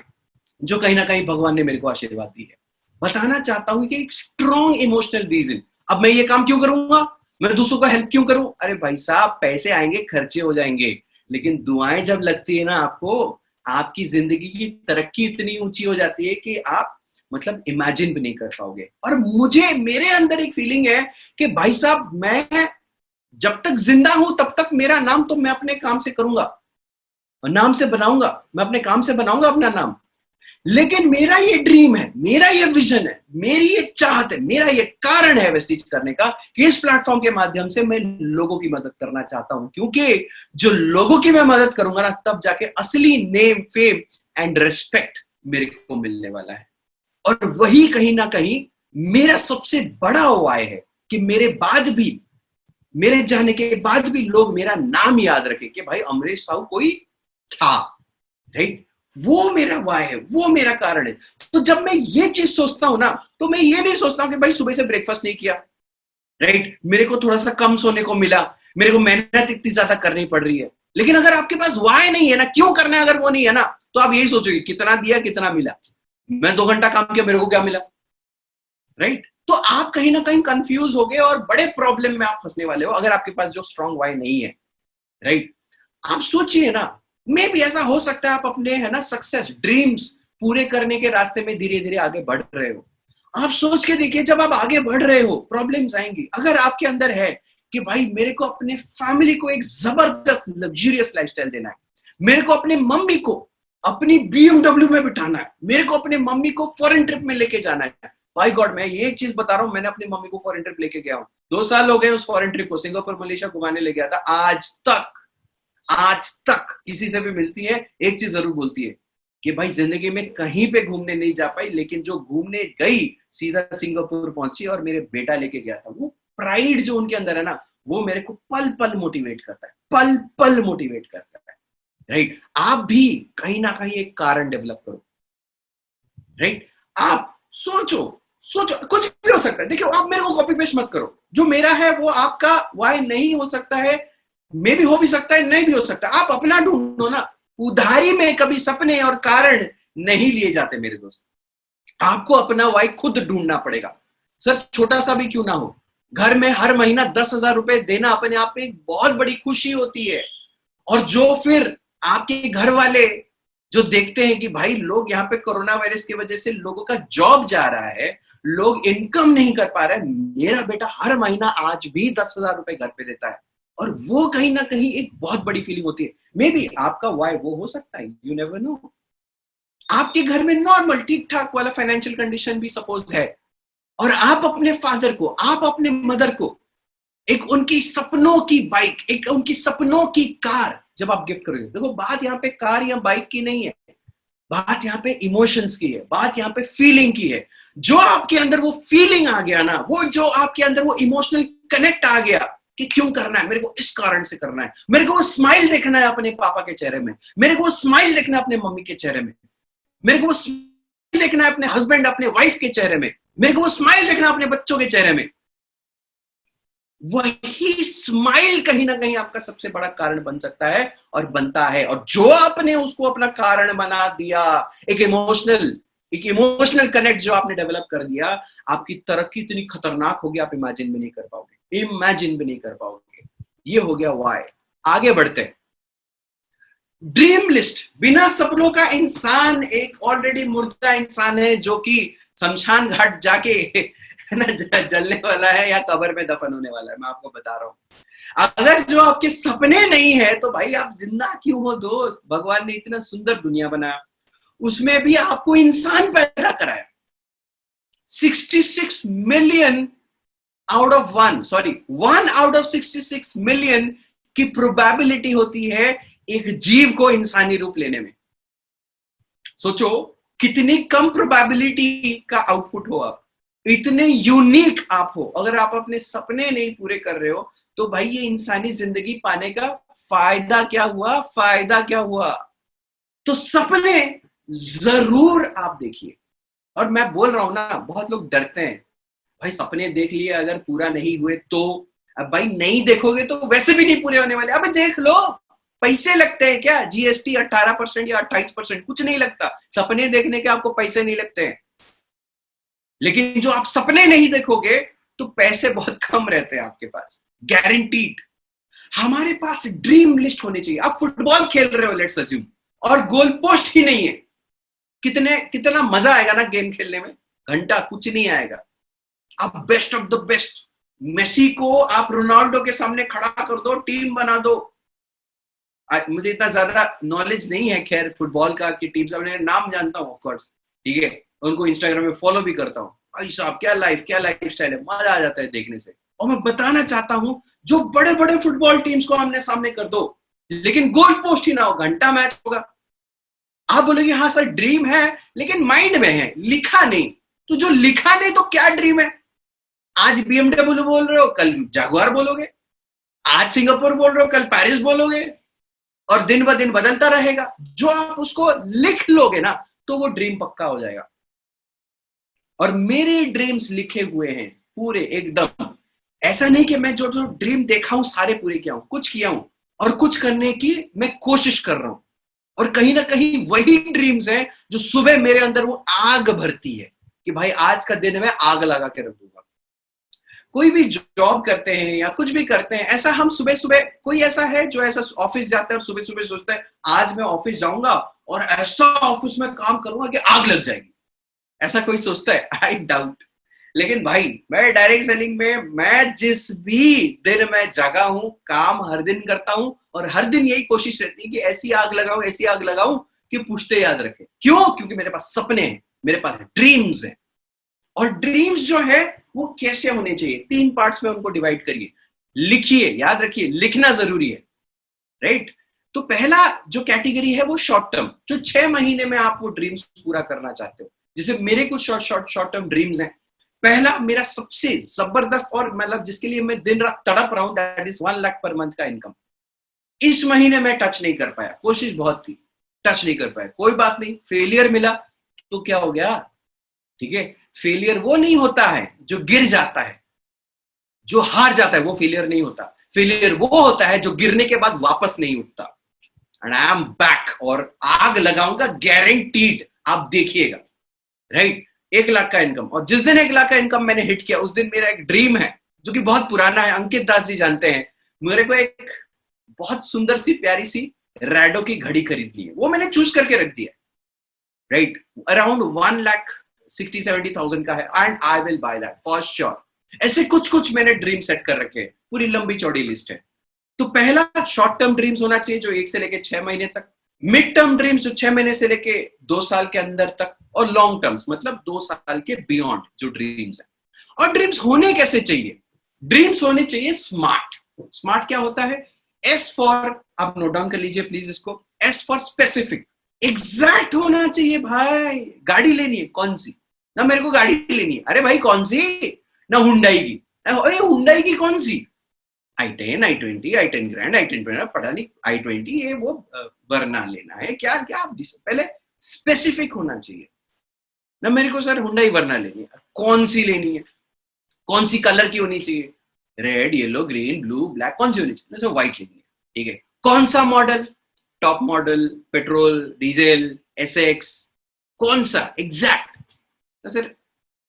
जो कहीं ना कहीं भगवान ने मेरे को आशीर्वाद दी है। बताना चाहता हूं कि एक स्ट्रॉन्ग इमोशनल रीजन। अब मैं ये काम क्यों करूंगा, मैं दूसरों को हेल्प क्यों करूं? अरे भाई साहब, पैसे आएंगे, खर्चे हो जाएंगे, लेकिन दुआएं जब लगती है ना आपको, आपकी जिंदगी की तरक्की इतनी ऊंची हो जाती है कि आप मतलब इमेजिन भी नहीं कर पाओगे। और मेरे अंदर एक फीलिंग है कि भाई साहब, मैं जब तक जिंदा हूं तब तक मेरा नाम तो मैं अपने काम से करूंगा, नाम से बनाऊंगा, मैं अपने काम से बनाऊंगा अपना नाम। लेकिन मेरा ये ड्रीम है, मेरा ये विजन है, मेरी ये चाहत है, मेरा ये कारण है वेस्टीज करने का, कि इस प्लेटफॉर्म के माध्यम से मैं लोगों की मदद करना चाहता हूं। क्योंकि जो लोगों की मैं मदद करूंगा ना, तब जाके असली नेम, फेम एंड रिस्पेक्ट मेरे को मिलने वाला है। और वही कहीं ना कहीं मेरा सबसे बड़ा वाय है कि मेरे जाने के बाद भी लोग मेरा नाम याद रखें कि भाई अमरीश साहू कोई था, राइट? वो मेरा वाय है, वो मेरा कारण है। तो जब मैं ये चीज सोचता हूं ना, तो मैं ये नहीं सोचता हूं कि भाई सुबह से ब्रेकफास्ट नहीं किया, राइट? मेरे को थोड़ा सा कम सोने को मिला, मेरे को मेहनत इतनी ज्यादा करनी पड़ रही है। लेकिन अगर आपके पास वाई नहीं है ना, क्यों करना है, अगर वो नहीं है ना, तो आप यही सोचोगे कितना दिया कितना मिला, मैं 2 घंटा काम किया मेरे को क्या मिला, राइट? तो आप कहीं ना कहीं कंफ्यूज हो गए और बड़े प्रॉब्लम में आप फंसने वाले हो अगर आपके पास जो स्ट्रॉन्ग वाई नहीं है, राइट? आप सोचिए ना, मे भी ऐसा हो सकता है आप अपने है ना सक्सेस ड्रीम्स पूरे करने के रास्ते में धीरे धीरे आगे बढ़ रहे हो। आप सोच के देखिए, जब आप आगे बढ़ रहे हो प्रॉब्लम्स आएंगी। अगर आपके अंदर है कि भाई मेरे को अपने फैमिली को एक जबरदस्त लग्जरियस लाइफस्टाइल देना है, मेरे को अपने मम्मी को अपनी BMW में बिठाना है, मेरे को अपने मम्मी को फॉरेन ट्रिप में लेके जाना है, भाई गॉड मैं ये एक चीज बता रहा हूं, मैंने अपनी मम्मी को फॉरेन ट्रिप लेके गया हूं, 2 साल हो गए उस फॉरेन ट्रिप को, सिंगापुर मलेशिया घुमाने ले गया था। आज तक किसी से भी मिलती है एक चीज जरूर बोलती है कि भाई जिंदगी में कहीं पे घूमने नहीं जा पाई, लेकिन जो घूमने गई सीधा सिंगापुर पहुंची और मेरे बेटा लेके गया था। वो प्राइड जो उनके अंदर है ना, वो मेरे को पल पल मोटिवेट करता है, पल पल मोटिवेट करता है, राइट? आप भी कहीं ना कहीं एक कारण डेवलप करो, राइट? आप सोचो कुछ भी हो सकता है। देखियो, आप मेरे को कॉपी पेस्ट मत करो, जो मेरा है वो आपका वाई नहीं हो सकता है, मे भी हो भी सकता है, नहीं भी हो सकता। आप अपना ढूंढो ना, उधारी में कभी सपने और कारण नहीं लिए जाते मेरे दोस्त। आपको अपना वाई खुद ढूंढना पड़ेगा, सर छोटा सा भी क्यों ना हो। घर में हर महीना 10,000 रुपए देना अपने आप में एक बहुत बड़ी खुशी होती है। और जो फिर आपके घर वाले जो देखते हैं कि भाई लोग यहाँ पे कोरोना वायरस की वजह से लोगों का जॉब जा रहा है, लोग इनकम नहीं कर पा रहे हैं, मेरा बेटा हर महीना आज भी 10,000 रुपए घर पे देता है, और वो कहीं ना कहीं एक बहुत बड़ी फीलिंग होती है। मे बी आपका वाई वो हो सकता है, यू नेवर नो। आपके घर में नॉर्मल ठीक ठाक वाला फाइनेंशियल कंडीशन भी सपोज है, और आप अपने फादर को, आप अपने मदर को एक उनकी सपनों की बाइक, एक उनकी सपनों की कार जब आप गिफ्ट करोगे, देखो बात यहाँ पे कार या बाइक की नहीं है, बात यहाँ पे इमोशंस की है, बात यहाँ पे फीलिंग की है। जो आपके अंदर वो फीलिंग आ गया ना, वो जो आपके अंदर वो इमोशनल कनेक्ट आ गया कि क्यों करना है, मेरे को इस कारण से करना है, मेरे को वो स्माइल देखना है अपने पापा के चेहरे में, मेरे को वो स्माइल देखना है अपने मम्मी के चेहरे में, मेरे को वो स्माइल देखना है अपने हस्बैंड अपने वाइफ के चेहरे में, मेरे को वो स्माइल देखना है अपने बच्चों के चेहरे में। वही स्माइल कहीं ना कहीं आपका सबसे बड़ा कारण बन सकता है और बनता है। और जो आपने उसको अपना कारण बना दिया, एक इमोशनल कनेक्ट जो आपने डेवलप कर दिया, आपकी तरक्की इतनी खतरनाक होगी आप इमेजिन भी नहीं कर पाओगे, इमेजिन भी नहीं कर पाओगे। ये हो गया वाई। आगे बढ़ते हैं। Dream list. बिना सपनों का इंसान एक ऑलरेडी मुर्दा इंसान है जो कि शमशान घाट जाके ना जलने वाला है या कब्र में दफन होने वाला है। मैं आपको बता रहा हूं, अगर जो आपके सपने नहीं है तो भाई आप जिंदा क्यों हो दोस्त। भगवान ने इतना सुंदर दुनिया बनाया, उसमें भी आपको इंसान पैदा कराया। 66 million out of 1 out of 66 million की प्रोबेबिलिटी होती है एक जीव को इंसानी रूप लेने में। सोचो कितनी कम प्रोबेबिलिटी का आउटपुट हो आप, इतने यूनिक आप हो। अगर आप अपने सपने नहीं पूरे कर रहे हो तो भाई ये इंसानी जिंदगी पाने का फायदा क्या हुआ, फायदा क्या हुआ। तो सपने जरूर आप देखिए। और मैं बोल रहा हूं ना, बहुत लोग डरते हैं, भाई सपने देख लिए अगर पूरा नहीं हुए तो। अब भाई नहीं देखोगे तो वैसे भी नहीं पूरे होने वाले। अबे देख लो, पैसे लगते हैं क्या? GST 18% या 28%, कुछ नहीं लगता। सपने देखने के आपको पैसे नहीं लगते हैं। लेकिन जो आप सपने नहीं देखोगे तो पैसे बहुत कम रहते हैं आपके पास, गारंटीड। हमारे पास ड्रीम लिस्ट होनी चाहिए। आप फुटबॉल खेल रहे हो लेट्स अज्यूम, और गोल पोस्ट ही नहीं है, कितना मजा आएगा ना गेम खेलने में, घंटा कुछ नहीं आएगा। आप best of the best Messi को आप रोनाल्डो के सामने खड़ा कर दो, टीम बना दो। मुझे इतना ज्यादा नॉलेज नहीं है खैर फुटबॉल का कि टीम का, मैं नाम जानता हूँ ऑफकोर्स, ठीक है, उनको इंस्टाग्राम में फॉलो भी करता हूँ। भाई साहब क्या लाइफ स्टाइल है, मजा आ जाता है देखने से। और मैं बताना चाहता हूँ, जो बड़े बड़े फुटबॉल टीम्स को आमने सामने कर दो, लेकिन गोल पोस्ट ही ना हो, घंटा मैच होगा। आप बोलोगे हाँ सर ड्रीम है, लेकिन माइंड में है, लिखा नहीं। तो जो लिखा नहीं तो क्या ड्रीम है? आज BMW बोल रहे हो, कल जागुआर बोलोगे, आज सिंगापुर बोल रहे हो, कल पेरिस बोलोगे, और दिन ब दिन बदलता रहेगा। जो आप उसको लिख लोगे ना तो वो ड्रीम पक्का हो जाएगा। और मेरे ड्रीम्स लिखे हुए हैं पूरे एकदम। ऐसा नहीं कि मैं जो ड्रीम देखा हूं सारे पूरे किया हूं, कुछ किया हूं। और कुछ करने की मैं कोशिश कर रहा हूं, और कहीं ना कहीं वही ड्रीम्स हैं जो सुबह मेरे अंदर वो आग भरती है कि भाई आज का दिन मैं आग लगा के रख दूंगा। कोई भी जॉब करते हैं या कुछ भी करते हैं, ऐसा हम सुबह सुबह, कोई ऐसा है जो ऐसा ऑफिस जाता है और सुबह सुबह सोचता है आज मैं ऑफिस जाऊंगा और ऐसा ऑफिस में काम करूंगा कि आग लग जाएगी? ऐसा कोई सोचता है? I doubt. लेकिन भाई मैं डायरेक्ट सेलिंग में मैं जिस भी दिन मैं जगा हूं, काम हर दिन करता हूं, और हर दिन यही कोशिश रहती है कि ऐसी आग लगाऊं, ऐसी आग लगाऊं कि पुश्ते याद रखें। क्यों? क्योंकि मेरे पास सपने हैं, मेरे पास ड्रीम्स हैं। और ड्रीम्स जो है वो कैसे होने चाहिए? 3 पार्ट्स में उनको डिवाइड करिए। लिखिए, याद रखिए, लिखना जरूरी है, राइट? तो पहला जो कैटेगरी है वो शॉर्ट टर्म, जो 6 महीने में आप वो ड्रीम्स पूरा करना चाहते हो। जैसे मेरे कुछ शॉर्ट टर्म ड्रीम्स हैं। पहला मेरा सबसे जबरदस्त, और मतलब जिसके लिए मैं दिन रात तड़प रहा हूं, that is 1 lakh per month का इनकम। इस महीने मैं टच नहीं कर पाया, कोशिश बहुत थी, टच नहीं कर पाया। कोई बात नहीं, फेलियर मिला तो क्या हो गया? ठीक है, फेलियर वो नहीं होता है जो गिर जाता है, जो हार जाता है वो फेलियर नहीं होता। फेलियर वो होता है जो गिरने के बाद वापस नहीं उठता। एंड आई एम बैक, और आग लगाऊंगा गारंटीड, आप देखिएगा, राइट? 1 लाख का इनकम। और जिस दिन 1 लाख का इनकम मैंने हिट किया, उस दिन मेरा एक ड्रीम है जो कि बहुत पुराना है, अंकित दास जी जानते हैं। मेरे को एक बहुत सुंदर सी प्यारी सी रैडो की घड़ी खरीदनी है, वो मैंने चूज करके रख दिया, राइट? अराउंड 1,60,70,000 का है, and I will by that for sure. ऐसे कुछ कुछ मैंने ड्रीम सेट कर रखे हैं, पूरी लंबी चौड़ी लिस्ट है। तो पहला शॉर्ट टर्म ड्रीम्स होना चाहिए जो 1 से लेके 6 महीने तक, मिड टर्म ड्रीम्स जो 6 महीने से लेके 2 साल के अंदर तक, और लॉन्ग टर्म्स मतलब 2 साल के बियॉन्ड जो ड्रीम्स है। और ड्रीम्स होने कैसे चाहिए? ड्रीम्स होने चाहिए स्मार्ट। स्मार्ट क्या होता है? एस फॉर, आप नोट डाउन कर लीजिए प्लीज इसको, एस फॉर स्पेसिफिक, एग्जैक्ट होना चाहिए भाई। गाड़ी लेनी है, कौन सी? ना मेरे को गाड़ी लेनी है, अरे भाई कौन सी? ना हुंडई की, अरे हुंडई की कौन सी? i10, i20, i10 grand, i10 पता नहीं, i20 ये वो वरना लेना है क्या? क्या आप पहले स्पेसिफिक होना चाहिए ना। मेरे को सर हुंडई वरना लेनी है, कौन सी लेनी है? कौन सी कलर की होनी चाहिए? Red, yellow, green, blue, black, कौन सी होनी चाहिए? सर व्हाइट लेनी है, ठीक है। कौन सा model? Top model, petrol, diesel, SX, कौन सा एग्जैक्ट? तो sir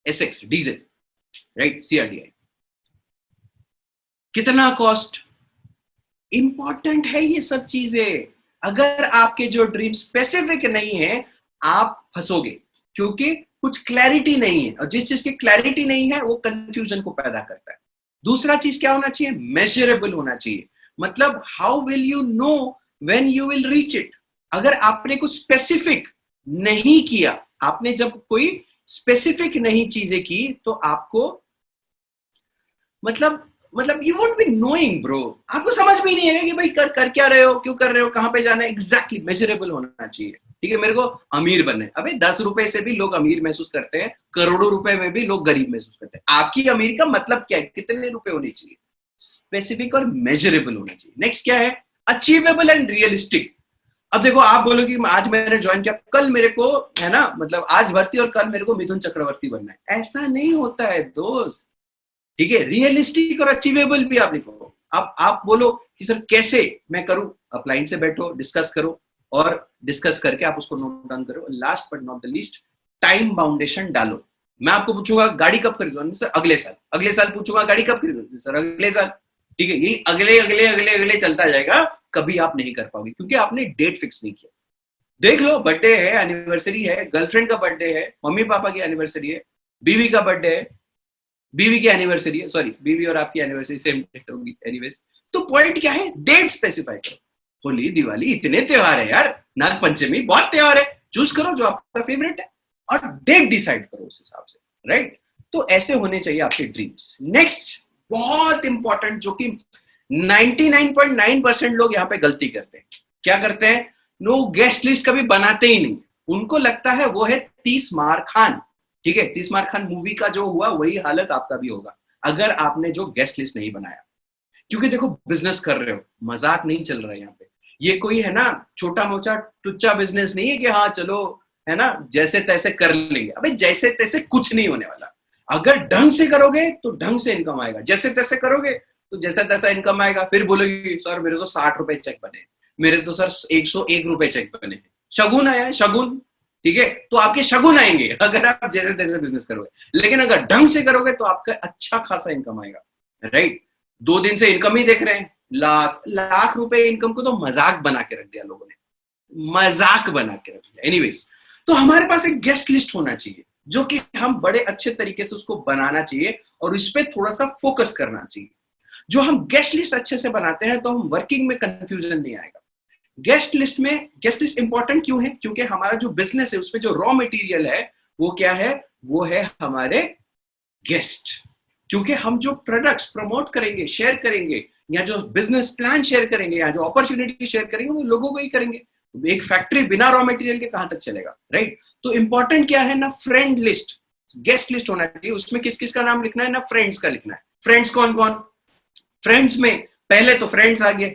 SX diesel, right, CRDi. कितना कॉस्ट? इंपॉर्टेंट है ये सब चीजें। अगर आपके जो ड्रीम स्पेसिफिक नहीं है, आप फंसोगे, क्योंकि कुछ क्लैरिटी नहीं है, और जिस चीज की क्लैरिटी नहीं है वो कंफ्यूजन को पैदा करता है। दूसरा चीज क्या होना चाहिए? मेजरेबल होना चाहिए। मतलब how will you know when you will reach it? अगर आपने कुछ स्पेसिफिक नहीं किया, आपने जब कोई स्पेसिफिक नहीं चीजें की, तो आपको मतलब you won't be knowing bro, आपको समझ भी नहीं है कि भाई कर क्या रहे हो, क्यों कर रहे हो, कहां पे जाना है। एग्जैक्टली मेजरेबल होना चाहिए, ठीक है। मेरे को अमीर बनना है, अबे 10 रुपए से भी लोग अमीर महसूस करते हैं, करोड़ों रुपए में भी लोग गरीब महसूस करते हैं। आपकी अमीर का मतलब क्या है? कितने रुपए होने चाहिए? स्पेसिफिक और मेजरेबल होना चाहिए। नेक्स्ट क्या है? Achievable and realistic. अब देखो, आप बोलोगे आज मैंने ज्वाइन किया, कल मेरे को, है ना, मतलब आज भर्ती और कल मेरे को मिथुन चक्रवर्ती बनना है, ऐसा नहीं होता है दोस्त, ठीक है। रियलिस्टिक और अचीवेबल भी आप लिखो। अब आप बोलो कि सर कैसे मैं करूं? अपलाइन से बैठो, डिस्कस करो, और डिस्कस करके आप उसको नोट डाउन करो। Last but not the least, time boundation डालो। मैं आपको पूछूंगा गाड़ी कब खरीदोगे? सर अगले साल। अगले साल पूछूंगा गाड़ी कब खरीदोगे? सर अगले साल। ठीक है, यही अगले अगले अगले अगले चलता जाएगा, कभी आप नहीं कर पाओगे, क्योंकि आपने डेट फिक्स नहीं किया। देख लो, बर्थडे है, एनिवर्सरी है, गर्लफ्रेंड का बर्थडे है, मम्मी पापा की एनिवर्सरी है, बीवी का बर्थडे है, बीवी की एनिवर्सरी है, सॉरी बीवी और आपकी एनिवर्सरी सेम डेट होगी एनीवेज। तो पॉइंट क्या है? डेट स्पेसिफाई करो। होली, दिवाली, इतने त्योहार है यार, नाग पंचमी, बहुत त्योहार है, चूज करो जो आपका फेवरेट है और डेट डिसाइड करो उस हिसाब से, राइट? तो ऐसे होने चाहिए आपके ड्रीम्स। नेक्स्ट बहुत इंपॉर्टेंट, जो कि 99.9% लोग यहाँ पे गलती करते हैं। क्या करते हैं? लोग गेस्ट लिस्ट कभी बनाते ही नहीं। उनको लगता है वो है 30 मार खान, ठीक है। 30 मार खान मूवी का जो हुआ वही हालत आपका भी होगा अगर आपने जो गेस्ट लिस्ट नहीं बनाया। क्योंकि देखो, बिजनेस कर रहे हो, मजाक नहीं चल रहा है यहाँ पे। ये कोई है ना छोटा मोटा टुच्चा बिजनेस नहीं है कि हाँ चलो, है ना, जैसे तैसे कर लेंगे। अबे जैसे तैसे कुछ नहीं होने वाला। अगर ढंग से करोगे तो ढंग से इनकम आएगा, जैसे तैसे करोगे तो जैसा तैसा इनकम आएगा, फिर बोलोगी सर मेरे तो 60 रुपए चेक बने, मेरे तो सर 101 रुपए चेक बने, शगुन आया है, शगुन, ठीक है, तो आपके शगुन आएंगे अगर आप जैसे तैसे बिजनेस करोगे, लेकिन अगर ढंग से करोगे तो आपका अच्छा खासा इनकम आएगा, राइट। 2 दिन से इनकम ही देख रहे हैं, लाख लाख रुपए इनकम को तो मजाक बना के रख दिया लोगों ने, मजाक बना के रख दिया। एनीवेज, तो हमारे पास एक गेस्ट लिस्ट होना चाहिए जो कि हम बड़े अच्छे तरीके से उसको बनाना चाहिए और इस पे थोड़ा सा फोकस करना चाहिए। जो हम गेस्ट लिस्ट अच्छे से बनाते हैं तो हम वर्किंग में कंफ्यूजन नहीं आएगा। गेस्ट लिस्ट इंपॉर्टेंट क्यों है? क्योंकि हमारा जो बिजनेस है उसमें जो रॉ मटेरियल है वो क्या है? वो है हमारे गेस्ट। क्योंकि हम जो प्रोडक्ट्स प्रमोट करेंगे, शेयर करेंगे, या जो बिजनेस प्लान शेयर करेंगे, या जो अपॉर्चुनिटी शेयर करेंगे, वो लोगों को ही करेंगे। एक फैक्ट्री बिना रॉ मटेरियल के कहां तक चलेगा, राइट? तो इंपॉर्टेंट क्या है ना, फ्रेंड लिस्ट, गेस्ट लिस्ट होना चाहिए। उसमें किस किस का नाम लिखना है ना, फ्रेंड्स का लिखना है। फ्रेंड्स कौन कौन? फ्रेंड्स में पहले तो फ्रेंड्स आ गए,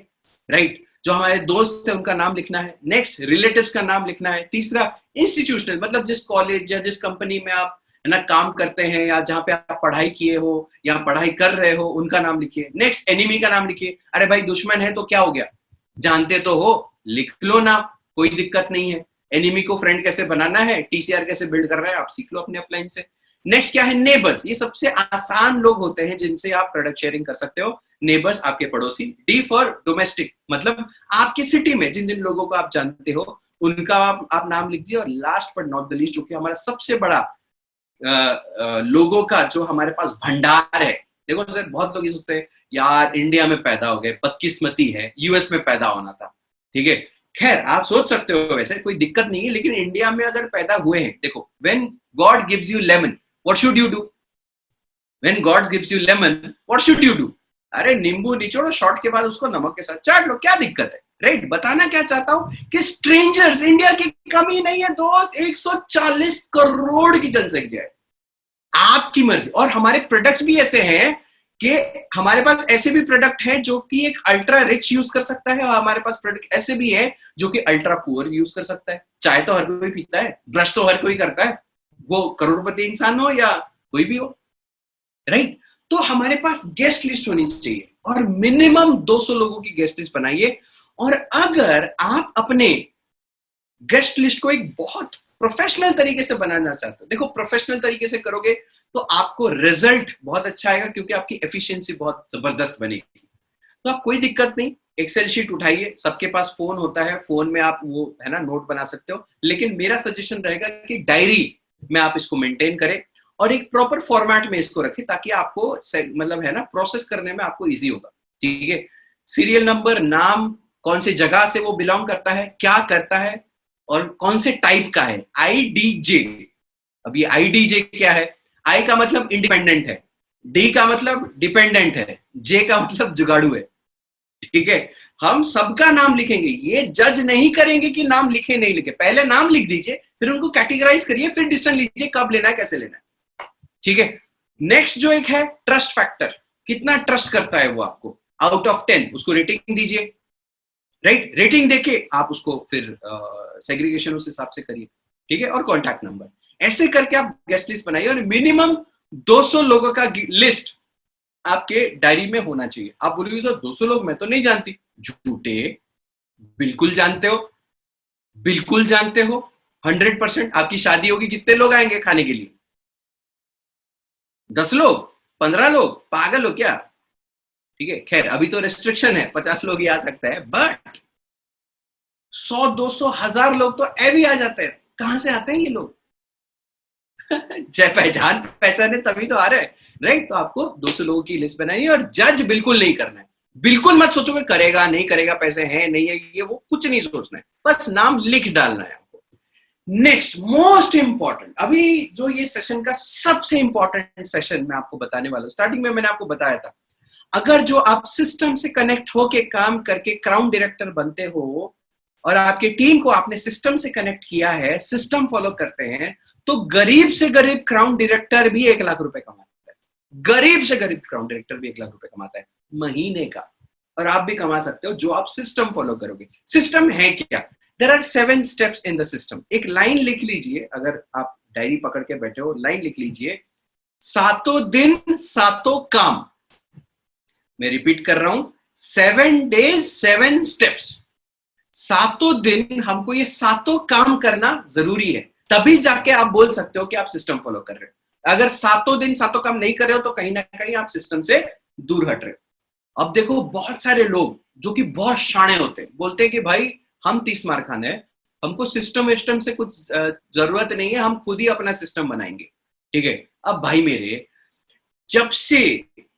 राइट, जो हमारे दोस्त है उनका नाम लिखना है। नेक्स्ट रिलेटिव्स का नाम लिखना है। तीसरा इंस्टीट्यूशनल, मतलब जिस कॉलेज या जिस कंपनी में आप है ना काम करते हैं या जहां पे आप पढ़ाई किए हो या पढ़ाई कर रहे हो, उनका नाम लिखिए। नेक्स्ट एनिमी का नाम लिखिए। अरे भाई दुश्मन है तो क्या हो गया, जानते तो हो, लिख लो ना, कोई दिक्कत नहीं है। एनिमी को फ्रेंड कैसे बनाना है, टीसीआर कैसे बिल्ड कर रहा है, आप सीख लो अपने अपलाइन से। नेक्स्ट क्या है, नेबर्स। ये सबसे आसान लोग होते हैं जिनसे आप प्रोडक्ट शेयरिंग कर सकते हो। नेबर्स, आपके पड़ोसी। डी फॉर डोमेस्टिक, मतलब आपके सिटी में जिन जिन लोगों को आप जानते हो उनका आप नाम लिख दीजिए। और last but not the least, जो कि हमारा सबसे बड़ा लोगों का जो हमारे पास भंडार है। देखो सर, बहुत लोग ये सोचते हैं यार इंडिया में पैदा हो गए, बदकिस्मती है, यूएस में पैदा होना था, ठीक है। खैर आप सोच सकते हो, वैसे कोई दिक्कत नहीं है, लेकिन इंडिया में अगर पैदा हुए हैं, देखो, when God gives you lemon what should you do? When God gives you lemon what should you do? अरे नींबू निचोड़ो, शॉट के बाद उसको नमक के साथ चाट लो, क्या दिक्कत है, राइट? बताना क्या चाहता हूं कि स्ट्रेंजर्स इंडिया की कमी नहीं है दोस्त। 140 करोड़ की जनसंख्या है, आपकी मर्जी। और हमारे प्रोडक्ट्स भी ऐसे हैं कि हमारे पास ऐसे भी प्रोडक्ट है जो कि एक अल्ट्रा रिच यूज कर सकता है, और हमारे पास प्रोडक्ट ऐसे भी है जो कि अल्ट्रा पुअर यूज कर सकता है। चाय तो हर कोई पीता है, ब्रश तो हर कोई करता है, वो करोड़पति इंसान हो या कोई भी हो, राइट? तो हमारे पास गेस्ट लिस्ट होनी चाहिए और मिनिमम 200 लोगों की गेस्ट लिस्ट बनाइए। और अगर आप अपने गेस्ट लिस्ट को एक बहुत प्रोफेशनल तरीके से बनाना चाहते हो, देखो प्रोफेशनल तरीके से करोगे तो आपको रिजल्ट बहुत अच्छा आएगा, क्योंकि आपकी एफिशिएंसी बहुत जबरदस्त बनेगी। तो आप कोई दिक्कत नहीं, एक्सेल शीट उठाइए, सबके पास फोन होता है, फोन में आप वो है ना नोट बना सकते हो, लेकिन मेरा सजेशन रहेगा कि डायरी में आप इसको मेंटेन करें और एक प्रॉपर फॉर्मेट में इसको रखें, ताकि आपको मतलब है ना प्रोसेस करने में आपको इजी होगा, ठीक है। सीरियल नंबर, नाम, कौन सी जगह से वो बिलोंग करता है, क्या करता है और कौन से टाइप का है, आईडीजे। अब ये आईडीजे क्या है? आई का मतलब इंडिपेंडेंट है, डी का मतलब डिपेंडेंट है, जे का मतलब जुगाड़ू है, ठीक है। हम सबका नाम लिखेंगे, ये जज नहीं करेंगे कि नाम लिखे नहीं लिखे, पहले नाम लिख दीजिए, फिर उनको कैटेगराइज करिए, फिर डिसीजन लीजिए कब लेना है, कैसे लेना है, ठीक है। नेक्स्ट जो एक है ट्रस्ट फैक्टर, कितना ट्रस्ट करता है वो आपको, आउट ऑफ 10 उसको रेटिंग दीजिए, राइट? रेटिंग देके आप उसको फिर सेग्रीगेशन उस हिसाब से करिए, ठीक है। और कॉन्टैक्ट नंबर, ऐसे करके आप गेस्ट लिस्ट बनाइए और मिनिमम 200 लोगों का लिस्ट आपके डायरी में होना चाहिए। आप बोलोगे सर 200 लोग मैं तो नहीं जानती, झूठे, बिल्कुल जानते हो, बिल्कुल जानते हो, 100%। आपकी शादी होगी, कितने लोग आएंगे खाने के लिए? 10 लोग, 15 लोग, पागल हो क्या? ठीक है, खैर अभी तो रेस्ट्रिक्शन है, 50 लोग ही आ सकता है, बट 100, 200, 1000 लोग तो ऐवी आ जाते हैं। कहां से आते हैं ये लोग? पहचान है तभी तो आ रहे हैं, राइट? तो आपको 200 लोगों की लिस्ट बनानी है और जज बिल्कुल नहीं करना है। बिल्कुल मत सोचोगे करेगा नहीं करेगा, पैसे हैं नहीं है, ये वो कुछ नहीं सोचना है, बस नाम लिख डालना है आपको। नेक्स्ट मोस्ट इंपॉर्टेंट, अभी जो ये सेशन का सबसे इंपॉर्टेंट सेशन मैं आपको बताने वाला हूं, स्टार्टिंग में मैंने आपको बताया था, अगर जो आप सिस्टम से कनेक्ट होके काम करके क्राउन डायरेक्टर बनते हो और आपके टीम को आपने सिस्टम से कनेक्ट किया है, सिस्टम फॉलो करते हैं, तो गरीब से गरीब क्राउन डायरेक्टर भी 1 लाख रुपए कमाता है। गरीब से गरीब क्राउन डायरेक्टर भी 1 लाख रुपए कमाता है महीने का। और आप भी कमा सकते हो जो आप सिस्टम फॉलो करोगे। सिस्टम है क्या? There are 7 steps in the system. एक लाइन लिख लीजिए, अगर आप डायरी पकड़ के बैठे हो, लाइन लिख लीजिए, 7 दिन 7 काम। मैं रिपीट कर रहा हूं, 7 days 7 steps, 7 दिन हमको ये 7 काम करना जरूरी है, तभी जाके आप बोल सकते हो कि आप सिस्टम फॉलो कर रहे हो। अगर 7 दिन 7 काम नहीं कर रहे हो तो कहीं ना कहीं आप सिस्टम से दूर हट रहे हो। अब देखो बहुत सारे लोग जो कि बहुत शाणे होते हैं, बोलते हैं कि भाई हम 30 मार खाने हैं, हमको सिस्टम विस्टम से कुछ जरूरत नहीं है, हम खुद ही अपना सिस्टम बनाएंगे। ठीक है, अब भाई मेरे, जब से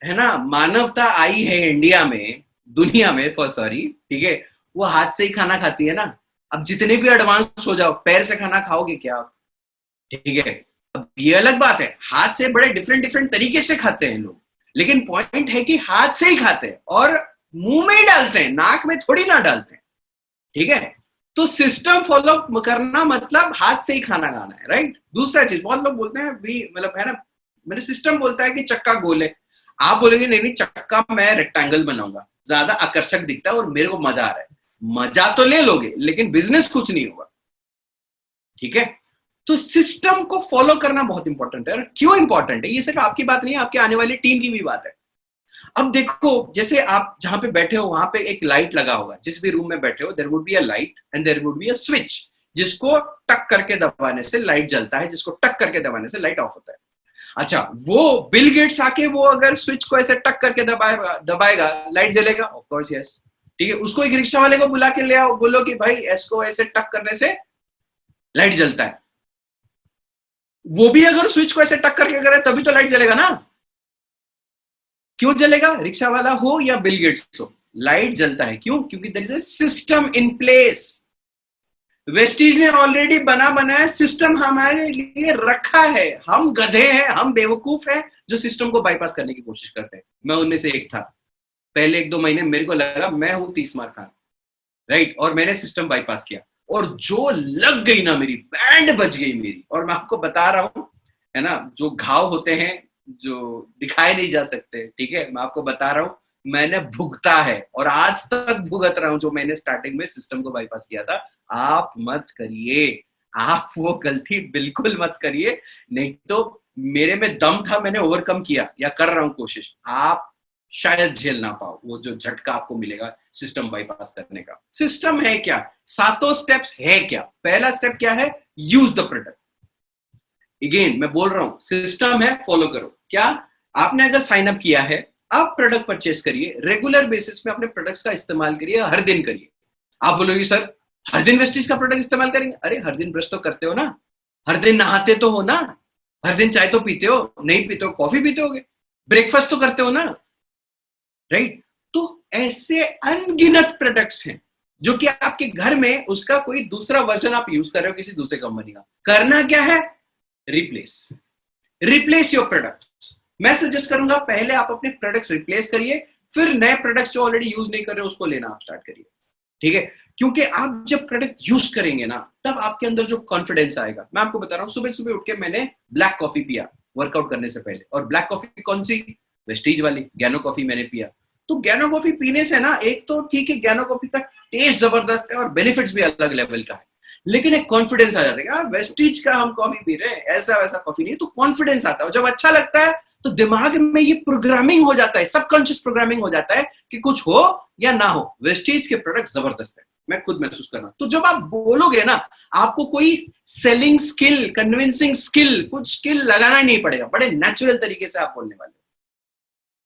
है ना मानवता आई है इंडिया में, दुनिया में सॉरी, ठीक है, वो हाथ से ही खाना खाती है ना। अब जितने भी एडवांस हो जाओ, पैर से खाना खाओगे क्या आप? ठीक है, अब ये अलग बात है, हाथ से बड़े डिफरेंट डिफरेंट तरीके से खाते हैं लोग, लेकिन पॉइंट है कि हाथ से ही खाते हैं और मुंह में ही डालते हैं, नाक में थोड़ी ना डालते हैं। ठीक है, तो सिस्टम फॉलो करना मतलब हाथ से ही खाना खाना है, राइट। दूसरा चीज, बहुत लोग बोलते हैं भी, मतलब है ना, मेरे सिस्टम बोलता है कि चक्का गोल है, आप बोलेंगे नहीं नहीं चक्का मैं रेक्टेंगल बनाऊंगा, ज्यादा आकर्षक दिखता है और मेरे को मजा आ रहा है। मजा तो ले लोगे लेकिन बिजनेस कुछ नहीं होगा। ठीक है, तो सिस्टम को फॉलो करना बहुत इंपॉर्टेंट है। क्यों इंपॉर्टेंट है? ये सिर्फ आपकी बात नहीं है, आपके आने वाली टीम की भी बात है। अब देखो, जैसे आप जहां पे बैठे हो वहां पे एक लाइट लगा होगा, जिस भी रूम में बैठे हो there would be a light and there would be a switch, जिसको टक करके दबाने से लाइट जलता है, जिसको टक करके दबाने से लाइट ऑफ होता है। अच्छा, वो बिल गेट्स आके वो अगर स्विच को ऐसे टक करके दबाएगा लाइट जलेगा? Of course yes. ठीक है, उसको एक रिक्शा वाले को बुला के ले आओ, बोलो कि भाई इसको ऐसे टक करने से लाइट जलता है, वो भी अगर स्विच को ऐसे टक करके करे तभी तो लाइट जलेगा ना। क्यों जलेगा? रिक्शा वाला हो या बिल गेट्स हो, लाइट जलता है। क्यों? क्योंकि there is a system in place. Vestige ने ऑलरेडी बना बनाया सिस्टम हमारे लिए रखा है। हम गधे हैं, हम बेवकूफ हैं जो सिस्टम को बाईपास करने की कोशिश करते हैं। मैं उनमें से एक था। पहले 1-2 महीने मेरे को लगा मैं हूं 30 मार खान, राइट, और मैंने सिस्टम बाईपास किया और जो लग गई ना, मेरी बैंड बज गई मेरी। और मैं आपको बता रहा हूं, है ना, जो घाव होते हैं जो दिखाए नहीं जा सकते, ठीक है, मैं आपको बता रहा हूं, मैंने भुगता है और आज तक भुगत रहा हूं जो मैंने स्टार्टिंग में सिस्टम को बाईपास किया था। आप मत करिए, आप वो गलती बिल्कुल मत करिए, नहीं तो मेरे में दम था, मैंने ओवरकम किया या कर रहा हूं कोशिश, आप शायद झेल ना पाओ वो जो झटका आपको मिलेगा सिस्टम बाईपास करने का। सिस्टम है क्या? 7 स्टेप्स है क्या? पहला स्टेप क्या है? Use the product. अगेन मैं बोल रहा हूं, सिस्टम है, फॉलो करो। क्या? आपने अगर साइन अप किया है, आप प्रोडक्ट परचेस करिए, रेगुलर बेसिस में अपने प्रोडक्ट्स का इस्तेमाल करिए, हर दिन करिए। आप बोलोगे सर हर दिन वेस्टीज का प्रोडक्ट इस्तेमाल करेंगे? अरे हर दिन ब्रश तो करते हो ना, हर दिन नहाते तो हो ना, हर दिन चाय तो पीते हो, नहीं पीते हो कॉफी पीते होगे, ब्रेकफास्ट तो करते हो ना, राइट। तो ऐसे अनगिनत प्रोडक्ट्स हैं जो कि आपके घर में उसका कोई दूसरा वर्जन आप यूज कर रहे हो किसी दूसरे कंपनी का। करना क्या है? Replace your product. मैं सजेस्ट करूंगा पहले आप अपने प्रोडक्ट्स रिप्लेस करिए, फिर नए प्रोडक्ट्स जो ऑलरेडी यूज नहीं कर रहे उसको लेना आप स्टार्ट करिए। ठीक है, क्योंकि आप जब प्रोडक्ट यूज करेंगे ना, तब आपके अंदर जो कॉन्फिडेंस आएगा। मैं आपको बता रहा हूं, सुबह सुबह उठ के मैंने ब्लैक कॉफी पिया वर्कआउट करने से पहले, और ब्लैक कॉफी कौन सी? वेस्टीज वाली गैनो कॉफी मैंने पिया। तो गैनो कॉफी पीने से ना, एक तो ठीक है गैनो कॉफी का टेस्ट जबरदस्त है और बेनिफिट्स भी अलग लेवल का है, लेकिन एक कॉन्फिडेंस आ जाता है यार वेस्टीज का हम कॉफी पी रहे हैं, ऐसा वैसा कॉफी नहीं। तो कॉन्फिडेंस आता है, और जब अच्छा लगता है तो दिमाग में ये प्रोग्रामिंग हो जाता है, सबकॉन्शियस प्रोग्रामिंग हो जाता है कि कुछ हो या ना हो, वेस्टीज के प्रोडक्ट जबरदस्त है। मैं खुद महसूस कर रहा हूं। तो जब आप बोलोगे ना, आपको कोई सेलिंग स्किल, कन्विंसिंग स्किल, कुछ स्किल लगाना ही नहीं पड़ेगा, बड़े नेचुरल तरीके से आप बोलने वाले,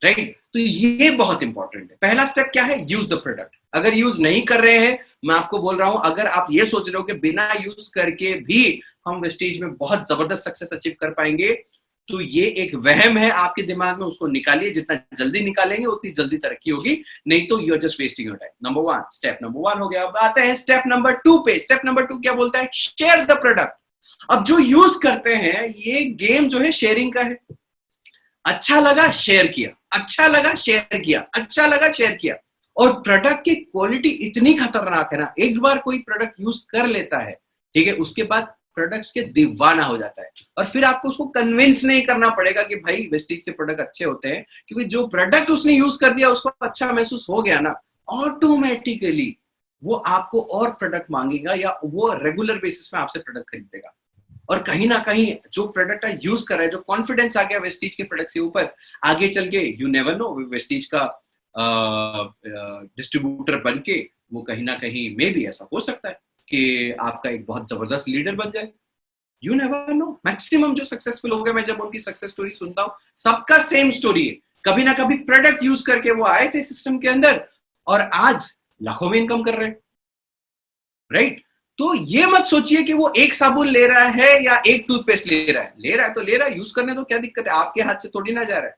राइट। तो ये बहुत इंपॉर्टेंट है। पहला स्टेप क्या है? Use the product. अगर यूज नहीं कर रहे हैं, मैं आपको बोल रहा हूं, अगर आप ये सोच रहे हो कि बिना यूज करके भी हम वेस्टीज में बहुत जबरदस्त सक्सेस अचीव कर पाएंगे, तो ये एक वहम है आपके दिमाग में, उसको निकालिए। जितना जल्दी निकालेंगे उतनी जल्दी तरक्की होगी, नहीं तो you are just wasting your time. Number 1, step number 1 हो गया। अब आते हैं स्टेप नंबर 2 पे। स्टेप नंबर 2 क्या बोलता है? Share the product. अब जो यूज करते हैं, ये गेम जो है शेयरिंग का है। अच्छा लगा शेयर किया, अच्छा लगा शेयर किया, अच्छा लगा शेयर किया। और प्रोडक्ट की क्वालिटी इतनी खतरनाक है ना, एक बार कोई प्रोडक्ट यूज कर लेता है, ठीक है, उसके बाद प्रोडक्ट्स के दीवाना हो जाता है। और फिर आपको उसको कन्विंस नहीं करना पड़ेगा कि भाई वेस्टीज के प्रोडक्ट अच्छे होते हैं, क्योंकि जो प्रोडक्ट उसने यूज कर दिया उसको अच्छा महसूस हो गया ना, ऑटोमेटिकली वो आपको और प्रोडक्ट मांगेगा या वो रेगुलर बेसिस में आपसे प्रोडक्ट खरीदेगा। और कहीं ना कहीं जो प्रोडक्ट यूज कर रहा है, जो कॉन्फिडेंस आ गया वेस्टीज के प्रोडक्ट के ऊपर, आगे चल के यू नेवर नो वेस्टीज का डिस्ट्रीब्यूटर बन के वो कहीं ना कहीं में भी ऐसा हो सकता है कि आपका एक बहुत जबरदस्त लीडर बन जाए। You never know. मैक्सिमम जो सक्सेसफुल हो गए, मैं जब उनकी सक्सेस स्टोरी सुनता हूँ, सबका सेम स्टोरी है। कभी ना कभी प्रोडक्ट यूज करके वो आए थे सिस्टम के अंदर और आज लाखों में इनकम कर रहे हैं, राइट? तो ये मत सोचिए कि वो एक साबुन ले रहा है या एक टूथपेस्ट ले रहा है तो ले रहा है, यूज करने तो क्या दिक्कत है, आपके हाथ से थोड़ी ना जा रहा है,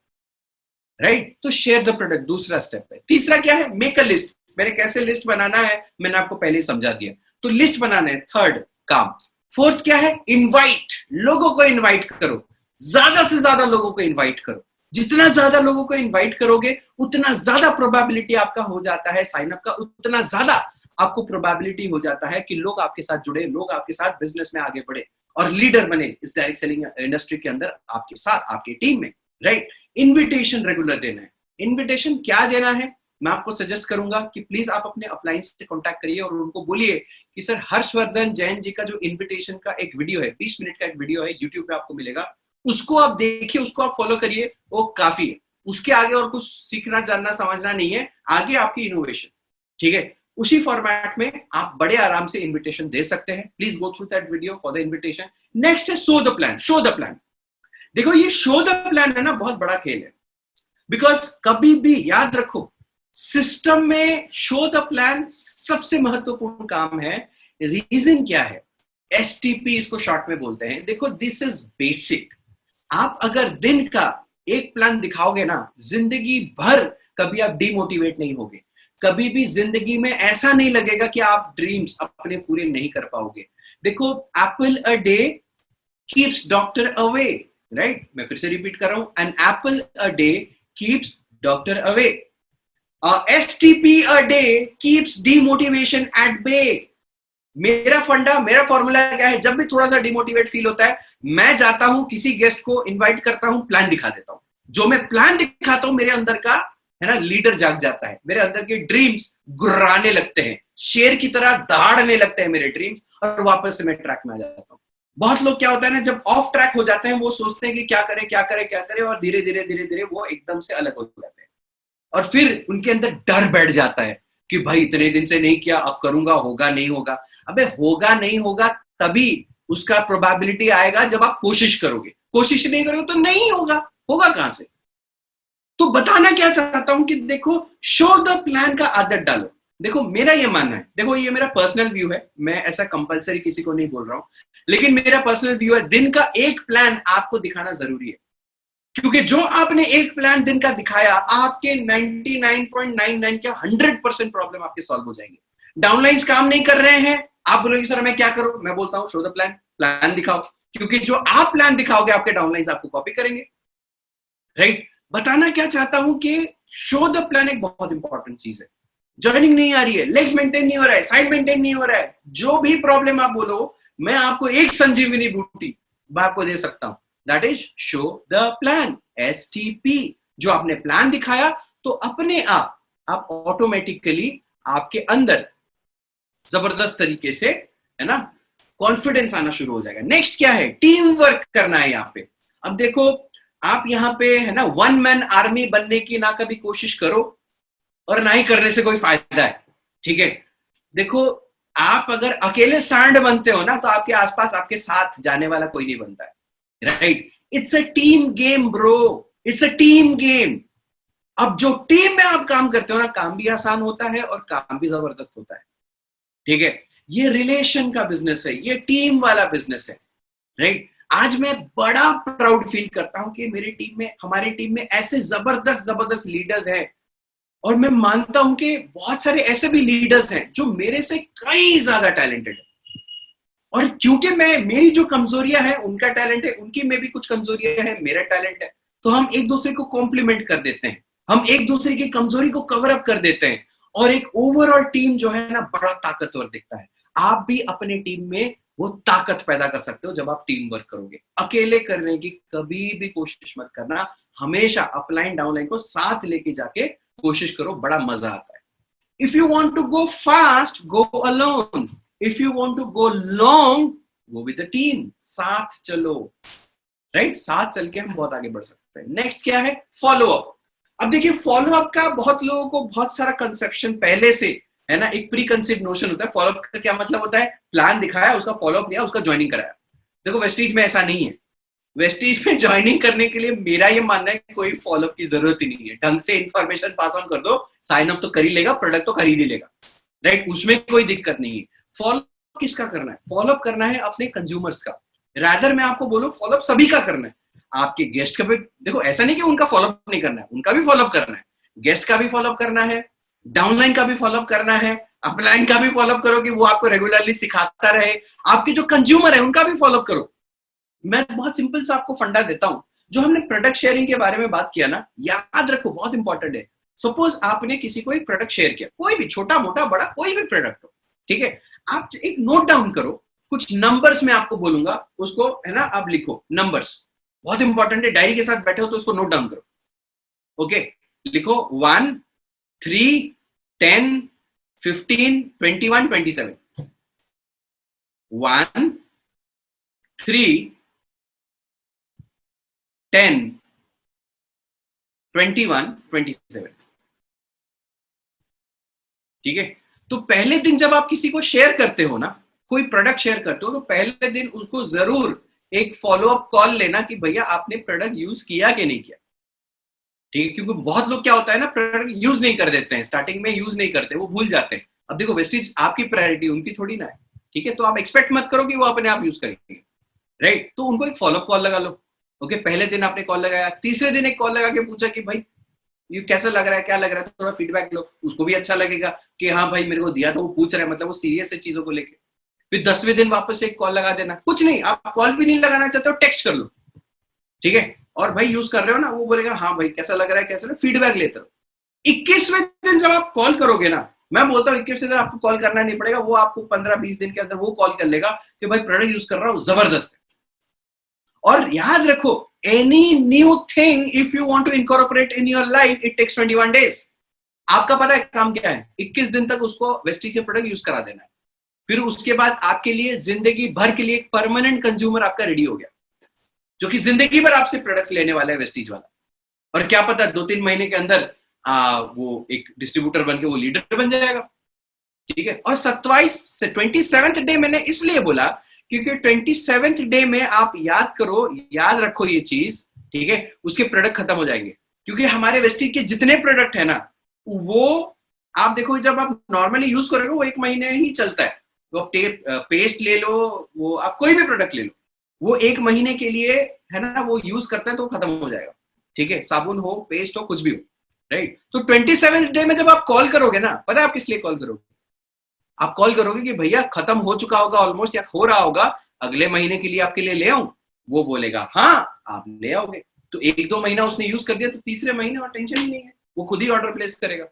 राइट? तो शेयर द प्रोडक्ट दूसरा स्टेप है। तीसरा क्या है? Make a list. मैंने कैसे लिस्ट बनाना है मैंने आपको पहले ही समझा दिया, तो लिस्ट बनाना है, थर्ड काम। फोर्थ क्या है? इनवाइट, लोगों को इनवाइट करो, ज्यादा से ज्यादा लोगों को इनवाइट करो। जितना ज्यादा लोगों को इनवाइट करोगे उतना ज्यादा प्रोबेबिलिटी आपका हो जाता है साइन अप का, उतना ज्यादा आपको प्रोबेबिलिटी हो जाता है कि लोग आपके साथ जुड़े, लोग आपके साथ बिजनेस में आगे बढ़े और लीडर बने इस डायरेक्ट सेलिंग इंडस्ट्री के अंदर आपके साथ, आपके टीम में, राइट? इन्विटेशन रेगुलर देना है। इन्विटेशन क्या देना है? मैं आपको सजेस्ट करूंगा कि प्लीज आप अपने अपलाइन से कांटेक्ट करिए और उनको बोलिए कि सर हर्षवर्धन जैन जी का जो इन्विटेशन का एक वीडियो है, 20 मिनट का एक वीडियो है, यूट्यूब पे आपको मिलेगा, उसको आप देखिए, उसको आप फॉलो करिए, वो काफी है। उसके आगे और कुछ सीखना, जानना, समझना नहीं है, आगे आपकी इनोवेशन, ठीक है? उसी फॉर्मेट में आप बड़े आराम से इन्विटेशन दे सकते हैं। Please go through that video for the invitation. Next है show the plan. Show the plan, देखो ये शो द प्लान है ना, बहुत बड़ा खेल है। बिकॉज कभी भी याद रखो, सिस्टम में शो द प्लान सबसे महत्वपूर्ण काम है। रीजन क्या है? एसटीपी इसको शॉर्ट में बोलते हैं। देखो दिस इज बेसिक। आप अगर दिन का एक प्लान दिखाओगे ना, जिंदगी भर कभी आप डिमोटिवेट नहीं होगे, कभी भी जिंदगी में ऐसा नहीं लगेगा कि आप ड्रीम्स अपने पूरे नहीं कर पाओगे। देखो apple a day keeps doctor away, right? मैं फिर से रिपीट कर रहा हूं, an apple a day keeps doctor away, STP a day keeps demotivation at bay. मेरा फंडा, मेरा फॉर्मूला क्या है? जब भी थोड़ा सा डिमोटिवेट फील होता है, मैं जाता हूं किसी गेस्ट को इनवाइट करता हूं, प्लान दिखा देता हूं। जो मैं प्लान दिखाता हूं, मेरे अंदर का है ना लीडर जाग जाता है, मेरे अंदर के ड्रीम्स गुर्राने लगते हैं, शेर की तरह दहाड़ने लगते हैं मेरे ड्रीम्स, और वापस से मैं ट्रैक में आ जाता हूं। बहुत लोग क्या होता है ना, जब ऑफ ट्रैक हो जाते हैं, वो सोचते हैं कि क्या करें क्या करें क्या करें, और धीरे धीरे धीरे धीरे वो एकदम से अलग हो जाते हैं, और फिर उनके अंदर डर बैठ जाता है कि भाई इतने दिन से नहीं किया, अब करूंगा, होगा नहीं होगा। अबे होगा नहीं होगा तभी उसका प्रोबेबिलिटी आएगा जब आप कोशिश करोगे। कोशिश नहीं करोगे तो नहीं होगा, होगा कहां से? तो बताना क्या चाहता हूं कि देखो शो द प्लान का आदत डालो। देखो मेरा ये मानना है, देखो ये मेरा पर्सनल व्यू है, मैं ऐसा कंपलसरी किसी को नहीं बोल रहा हूं, लेकिन मेरा पर्सनल व्यू है, दिन का एक प्लान आपको दिखाना जरूरी है। क्योंकि जो आपने एक प्लान दिन का दिखाया, आपके 99.99 क्या 100% प्रॉब्लम आपके सॉल्व हो जाएंगे। डाउनलाइंस काम नहीं कर रहे हैं, आप बोलोगे सर मैं क्या करूं? मैं बोलता हूं शो द प्लान, प्लान दिखाओ, क्योंकि जो आप प्लान दिखाओगे आपके डाउनलाइंस आपको कॉपी करेंगे, राइट? बताना क्या चाहता हूं कि शो द प्लान एक बहुत इंपॉर्टेंट चीज है। जॉइनिंग नहीं आ रही है, लेग्स मेंटेन नहीं हो रहा है, साइड मेंटेन नहीं हो रहा है, जो भी प्रॉब्लम आप बोलो, मैं आपको एक संजीवनी बूटी मैं आपको दे सकता हूं, that is show the plan, STP. जो आपने प्लान दिखाया तो अपने आप ऑटोमेटिकली आपके अंदर जबरदस्त तरीके से, है ना, कॉन्फिडेंस आना शुरू हो जाएगा। नेक्स्ट क्या है? टीम वर्क करना है यहाँ पे। अब देखो आप यहाँ पे है ना वन मैन आर्मी बनने की ना कभी कोशिश करो और ना ही करने से कोई फायदा है, ठीक है? देखो आप अगर अकेले सांड बनते हो ना, तो आपके आसपास आपके साथ जाने वाला कोई नहीं बनता है, right? It's a team game bro, it's a team game. अब जो टीम में आप काम करते हो ना, काम भी आसान होता है और काम भी जबरदस्त होता है, ठीक है? ये रिलेशन का बिजनेस है, ये टीम वाला बिजनेस है, राइट? आज मैं बड़ा प्राउड फील करता हूं कि मेरी टीम में, हमारी टीम में ऐसे जबरदस्त जबरदस्त लीडर्स हैं, और मैं मानता हूं कि बहुत सारे ऐसे भी लीडर्स हैं जो मेरे से कई ज्यादा टैलेंटेड है, और क्योंकि मैं, मेरी जो कमजोरियां हैं उनका टैलेंट है, उनकी में भी कुछ कमजोरियां हैं, मेरा टैलेंट है, तो हम एक दूसरे को कॉम्प्लीमेंट कर देते हैं, हम एक दूसरे की कमजोरी को कवर अप कर देते हैं, और एक ओवरऑल टीम जो है ना बड़ा ताकतवर दिखता है। आप भी अपने टीम में वो ताकत पैदा कर सकते हो जब आप टीम वर्क करोगे। अकेले करने की कभी भी कोशिश मत करना, हमेशा अपलाइन डाउनलाइन को साथ लेके जाके कोशिश करो, बड़ा मजा आता है। If you want to go fast, go alone. If you want to go long, go with the team, साथ चलो, राइट? साथ चल के हम बहुत आगे बढ़ सकते हैं। नेक्स्ट क्या है? Follow up. अब देखिए फॉलो अप का बहुत लोगों को बहुत सारा कंसेप्शन पहले से है ना, एक प्री कंसीव नोशन होता है। फॉलो अप का क्या मतलब होता है? प्लान दिखाया, उसका फॉलो अप लिया, उसका ज्वाइनिंग कराया। देखो वेस्टीज में ऐसा नहीं है। वेस्टीज में ज्वाइनिंग करने के लिए मेरा ये मानना है कोई फॉलोअप की जरूरत ही नहीं है। ढंग से इंफॉर्मेशन पास ऑन कर दो, साइन अप तो कर ही लेगा, प्रोडक्ट तो खरीद ही लेगा, राइट? उसमें कोई दिक्कत नहीं है। फॉलोअप किसका करना है? फॉलोअप करना है अपने कंज्यूमर्स का। रादर मैं आपको बोलूं फॉलोअप सभी का करना है। आपके गेस्ट का भी देखो, ऐसा नहीं कि उनका फॉलोअप नहीं करना है, उनका भी फॉलोअप करना है, गेस्ट का भी फॉलोअप करना है, डाउनलाइन का भी फॉलोअप करना है, अपलाइन का भी फॉलोअप करो कि वो आपको रेगुलरली सिखाता रहे। आपके जो कंज्यूमर है उनका भी फॉलोअप करो। मैं बहुत सिंपल सा आपको फंडा देता हूं। जो हमने प्रोडक्ट शेयरिंग के बारे में बात किया ना, याद रखो बहुत इंपॉर्टेंट है। सपोज आपने किसी को एक प्रोडक्ट शेयर किया, कोई भी, छोटा मोटा बड़ा कोई भी प्रोडक्ट हो, ठीक है? आप एक नोट डाउन करो, कुछ नंबर्स में आपको बोलूंगा, उसको है ना आप लिखो नंबर्स। बहुत इंपॉर्टेंट है, डायरी के साथ बैठे हो तो उसको नोट डाउन करो। ओके, लिखो 1, 3, 10, 15, 21, 27। 1, 3, 10, 21, 27। ठीक है? तो पहले दिन जब आप किसी को शेयर करते हो ना, कोई प्रोडक्ट शेयर करते हो, तो पहले दिन उसको जरूर एक फॉलो अप कॉल लेना कि भैया आपने प्रोडक्ट यूज किया कि नहीं किया। ठीक है? क्योंकि बहुत लोग क्या होता है ना, प्रोडक्ट यूज नहीं कर देते हैं, स्टार्टिंग में यूज नहीं करते, वो भूल जाते हैं। अब देखो वेस्टीज आपकी प्रायोरिटी, उनकी थोड़ी ना है। ठीक है? तो आप एक्सपेक्ट मत करो कि वो अपने आप यूज करेंगे, राइट? तो उनको एक फॉलोअप कॉल लगा लो। ओके, पहले दिन आपने कॉल लगाया, तीसरे दिन एक कॉल लगा के पूछा कि भाई ये कैसा लग रहा है, क्या लग रहा है, थोड़ा फीडबैक लो। उसको भी अच्छा लगेगा कि हाँ भाई मेरे को दिया था, वो पूछ रहा है, मतलब वो सीरियस है चीजों को लेके। फिर 10वें दिन वापस एक कॉल लगा देना। कुछ नहीं, आप कॉल भी नहीं लगाना चाहते हो, टेक्स्ट कर लो, ठीक है? और भाई यूज कर रहे हो ना, वो बोलेगा हाँ भाई कैसा लग रहा है, कैसा, फीडबैक लेते रहो। 21वें दिन जब आप कॉल करोगे ना, मैं बोलता हूँ 21वें दिन आपको कॉल करना नहीं पड़ेगा, वो आपको 15-20 दिन के अंदर वो कॉल कर लेगा कि भाई प्रोडक्ट यूज कर रहा हूँ, जबरदस्त है। और याद रखो, any new thing if you want to incorporate in your life it takes 21 days। आपका पता है काम क्या है? 21 दिन तक उसको वेस्टीज के प्रोडक्ट यूज करा देना है। फिर उसके बाद आपके लिए जिंदगी भर के लिए एक परमानेंट कंज्यूमर आपका रेडी हो गया, जो कि जिंदगी भर आपसे प्रोडक्ट्स लेने वाला है वेस्टीज वाला। और क्या पता 2-3 महीने के अंदर वो एक डिस्ट्रीब्यूटर बन के वो लीडर बन जाएगा। ठीक है? और 27th डे मैंने इसलिए बोला क्योंकि 27th डे में आप याद करो, याद रखो ये चीज, ठीक है? उसके प्रोडक्ट खत्म हो जाएंगे। क्योंकि हमारे वेस्टीज के जितने प्रोडक्ट है ना, वो आप देखो जब आप नॉर्मली यूज करोगे वो 1 महीने ही चलता है। तो आप पेस्ट ले लो, वो आप कोई भी प्रोडक्ट ले लो, वो 1 महीने के लिए है ना, वो यूज करते हैं तो खत्म हो जाएगा। ठीक है? साबुन हो, पेस्ट हो, कुछ भी हो, राइट? तो 27th डे में जब आप कॉल करोगे ना, पता है आप किस लिए कॉल करोगे? आप कॉल करोगे कि भैया खत्म हो चुका होगा ऑलमोस्ट, या हो रहा होगा, अगले महीने के लिए आपके लिए ले आऊं? वो बोलेगा हाँ आप ले आओगे। तो 1-2 महीना उसने यूज कर दिया, तो तीसरे महीने और टेंशन ही नहीं है, वो खुद ही ऑर्डर प्लेस करेगा,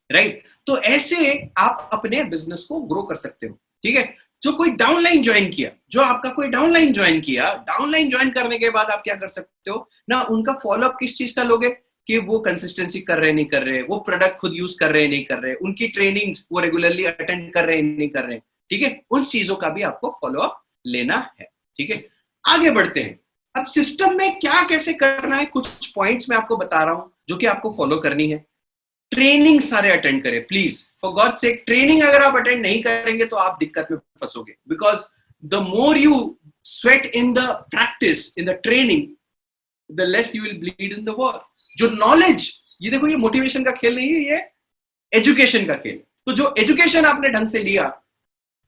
राइट? तो ऐसे आप अपने बिजनेस को ग्रो कर सकते हो। ठीक है? जो कोई डाउनलाइन ज्वाइन किया, जो आपका कोई डाउनलाइन ज्वाइन किया, डाउनलाइन ज्वाइन करने के बाद आप क्या कर सकते हो ना, उनका फॉलोअप किस चीज का लोगे कि वो कंसिस्टेंसी कर रहे नहीं कर रहे, वो प्रोडक्ट खुद यूज कर रहे नहीं कर रहे, उनकी ट्रेनिंग्स वो रेगुलरली अटेंड कर रहे नहीं कर रहे। ठीक है? उन चीजों का भी आपको फॉलोअप लेना है। ठीक है? आगे बढ़ते हैं। अब सिस्टम में क्या कैसे करना है, कुछ पॉइंट्स मैं आपको बता रहा हूं जो कि आपको फॉलो करनी है। ट्रेनिंग सारे अटेंड करें please, for God sake. Training अगर आप अटेंड नहीं करेंगे तो आप दिक्कत में फंसोगे, because the more you sweat in the practice, in the training, the less you will bleed in the war. जो नॉलेज, ये देखो ये मोटिवेशन का खेल नहीं है, ये एजुकेशन का खेल। तो जो एजुकेशन आपने ढंग से लिया,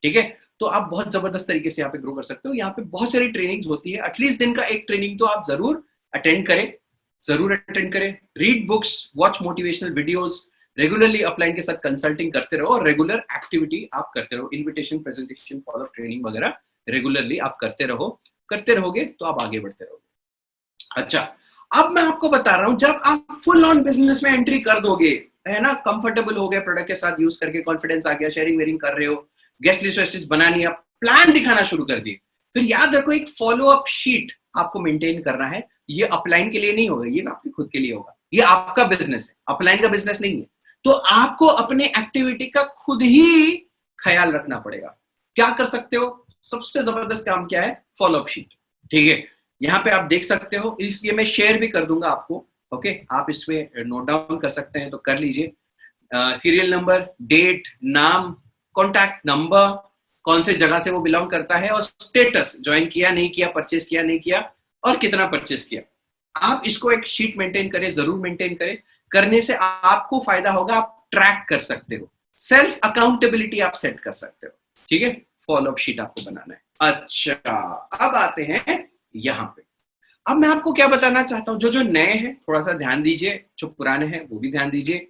ठीक है, तो आप बहुत जबरदस्त तरीके से यहाँ पे ग्रो कर सकते हो। यहाँ पे बहुत सारी ट्रेनिंग्स होती है, एटलीस्ट दिन का एक ट्रेनिंग तो आप जरूर अटेंड करें, जरूर अटेंड करें। Read books, watch motivational videos, regularly upline के साथ कंसल्टिंग करते रहो, और रेगुलर एक्टिविटी आप करते रहो, इन्विटेशन, प्रेजेंटेशन, फॉलो ट्रेनिंग वगैरह रेगुलरली आप करते रहो। करते रहोगे तो आप आगे बढ़ते रहोगे। अच्छा, अब मैं आपको बता रहा हूं, जब आप फुल ऑन बिजनेस में एंट्री कर दोगे, है ना, कंफर्टेबल हो गए प्रोडक्ट के साथ यूज करके, कॉन्फिडेंस आ गया, शेयरिंग वेयरिंग कर रहे हो, गेस्ट लिस्ट वेस्ट लिस्ट बनानी है, प्लान दिखाना शुरू कर दिए, फिर याद रखो एक फॉलो अप शीट आपको मेंटेन करना है। ये अपलाइन के लिए नहीं होगा, ये आपके खुद के लिए होगा, ये आपका बिजनेस है, अपलाइन का बिजनेस नहीं है। तो आपको अपने एक्टिविटी का खुद ही ख्याल रखना पड़ेगा। क्या कर सकते हो? सबसे जबरदस्त काम क्या है? Follow up sheet. ठीक है? यहाँ पे आप देख सकते हो, इसलिए मैं शेयर भी कर दूंगा आपको। ओके, आप इसमें नोट डाउन कर सकते हैं तो कर लीजिए। सीरियल नंबर, डेट, नाम, कॉन्टैक्ट नंबर, कौन से जगह से वो बिलोंग करता है, और स्टेटस, ज्वाइन किया नहीं किया, परचेस किया नहीं किया, और कितना परचेस किया। आप इसको एक शीट मेंटेन करें, जरूर मेंटेन करें। करने से आपको फायदा होगा, आप ट्रैक कर सकते हो, सेल्फ अकाउंटेबिलिटी आप सेट कर सकते हो। ठीक है, फॉलो अप शीट आपको बनाना है। अच्छा, अब आते हैं यहां पे। अब मैं आपको क्या बताना चाहता हूं, जो नए हैं थोड़ा सा ध्यान दीजिए, जो पुराने हैं वो भी ध्यान दीजिए।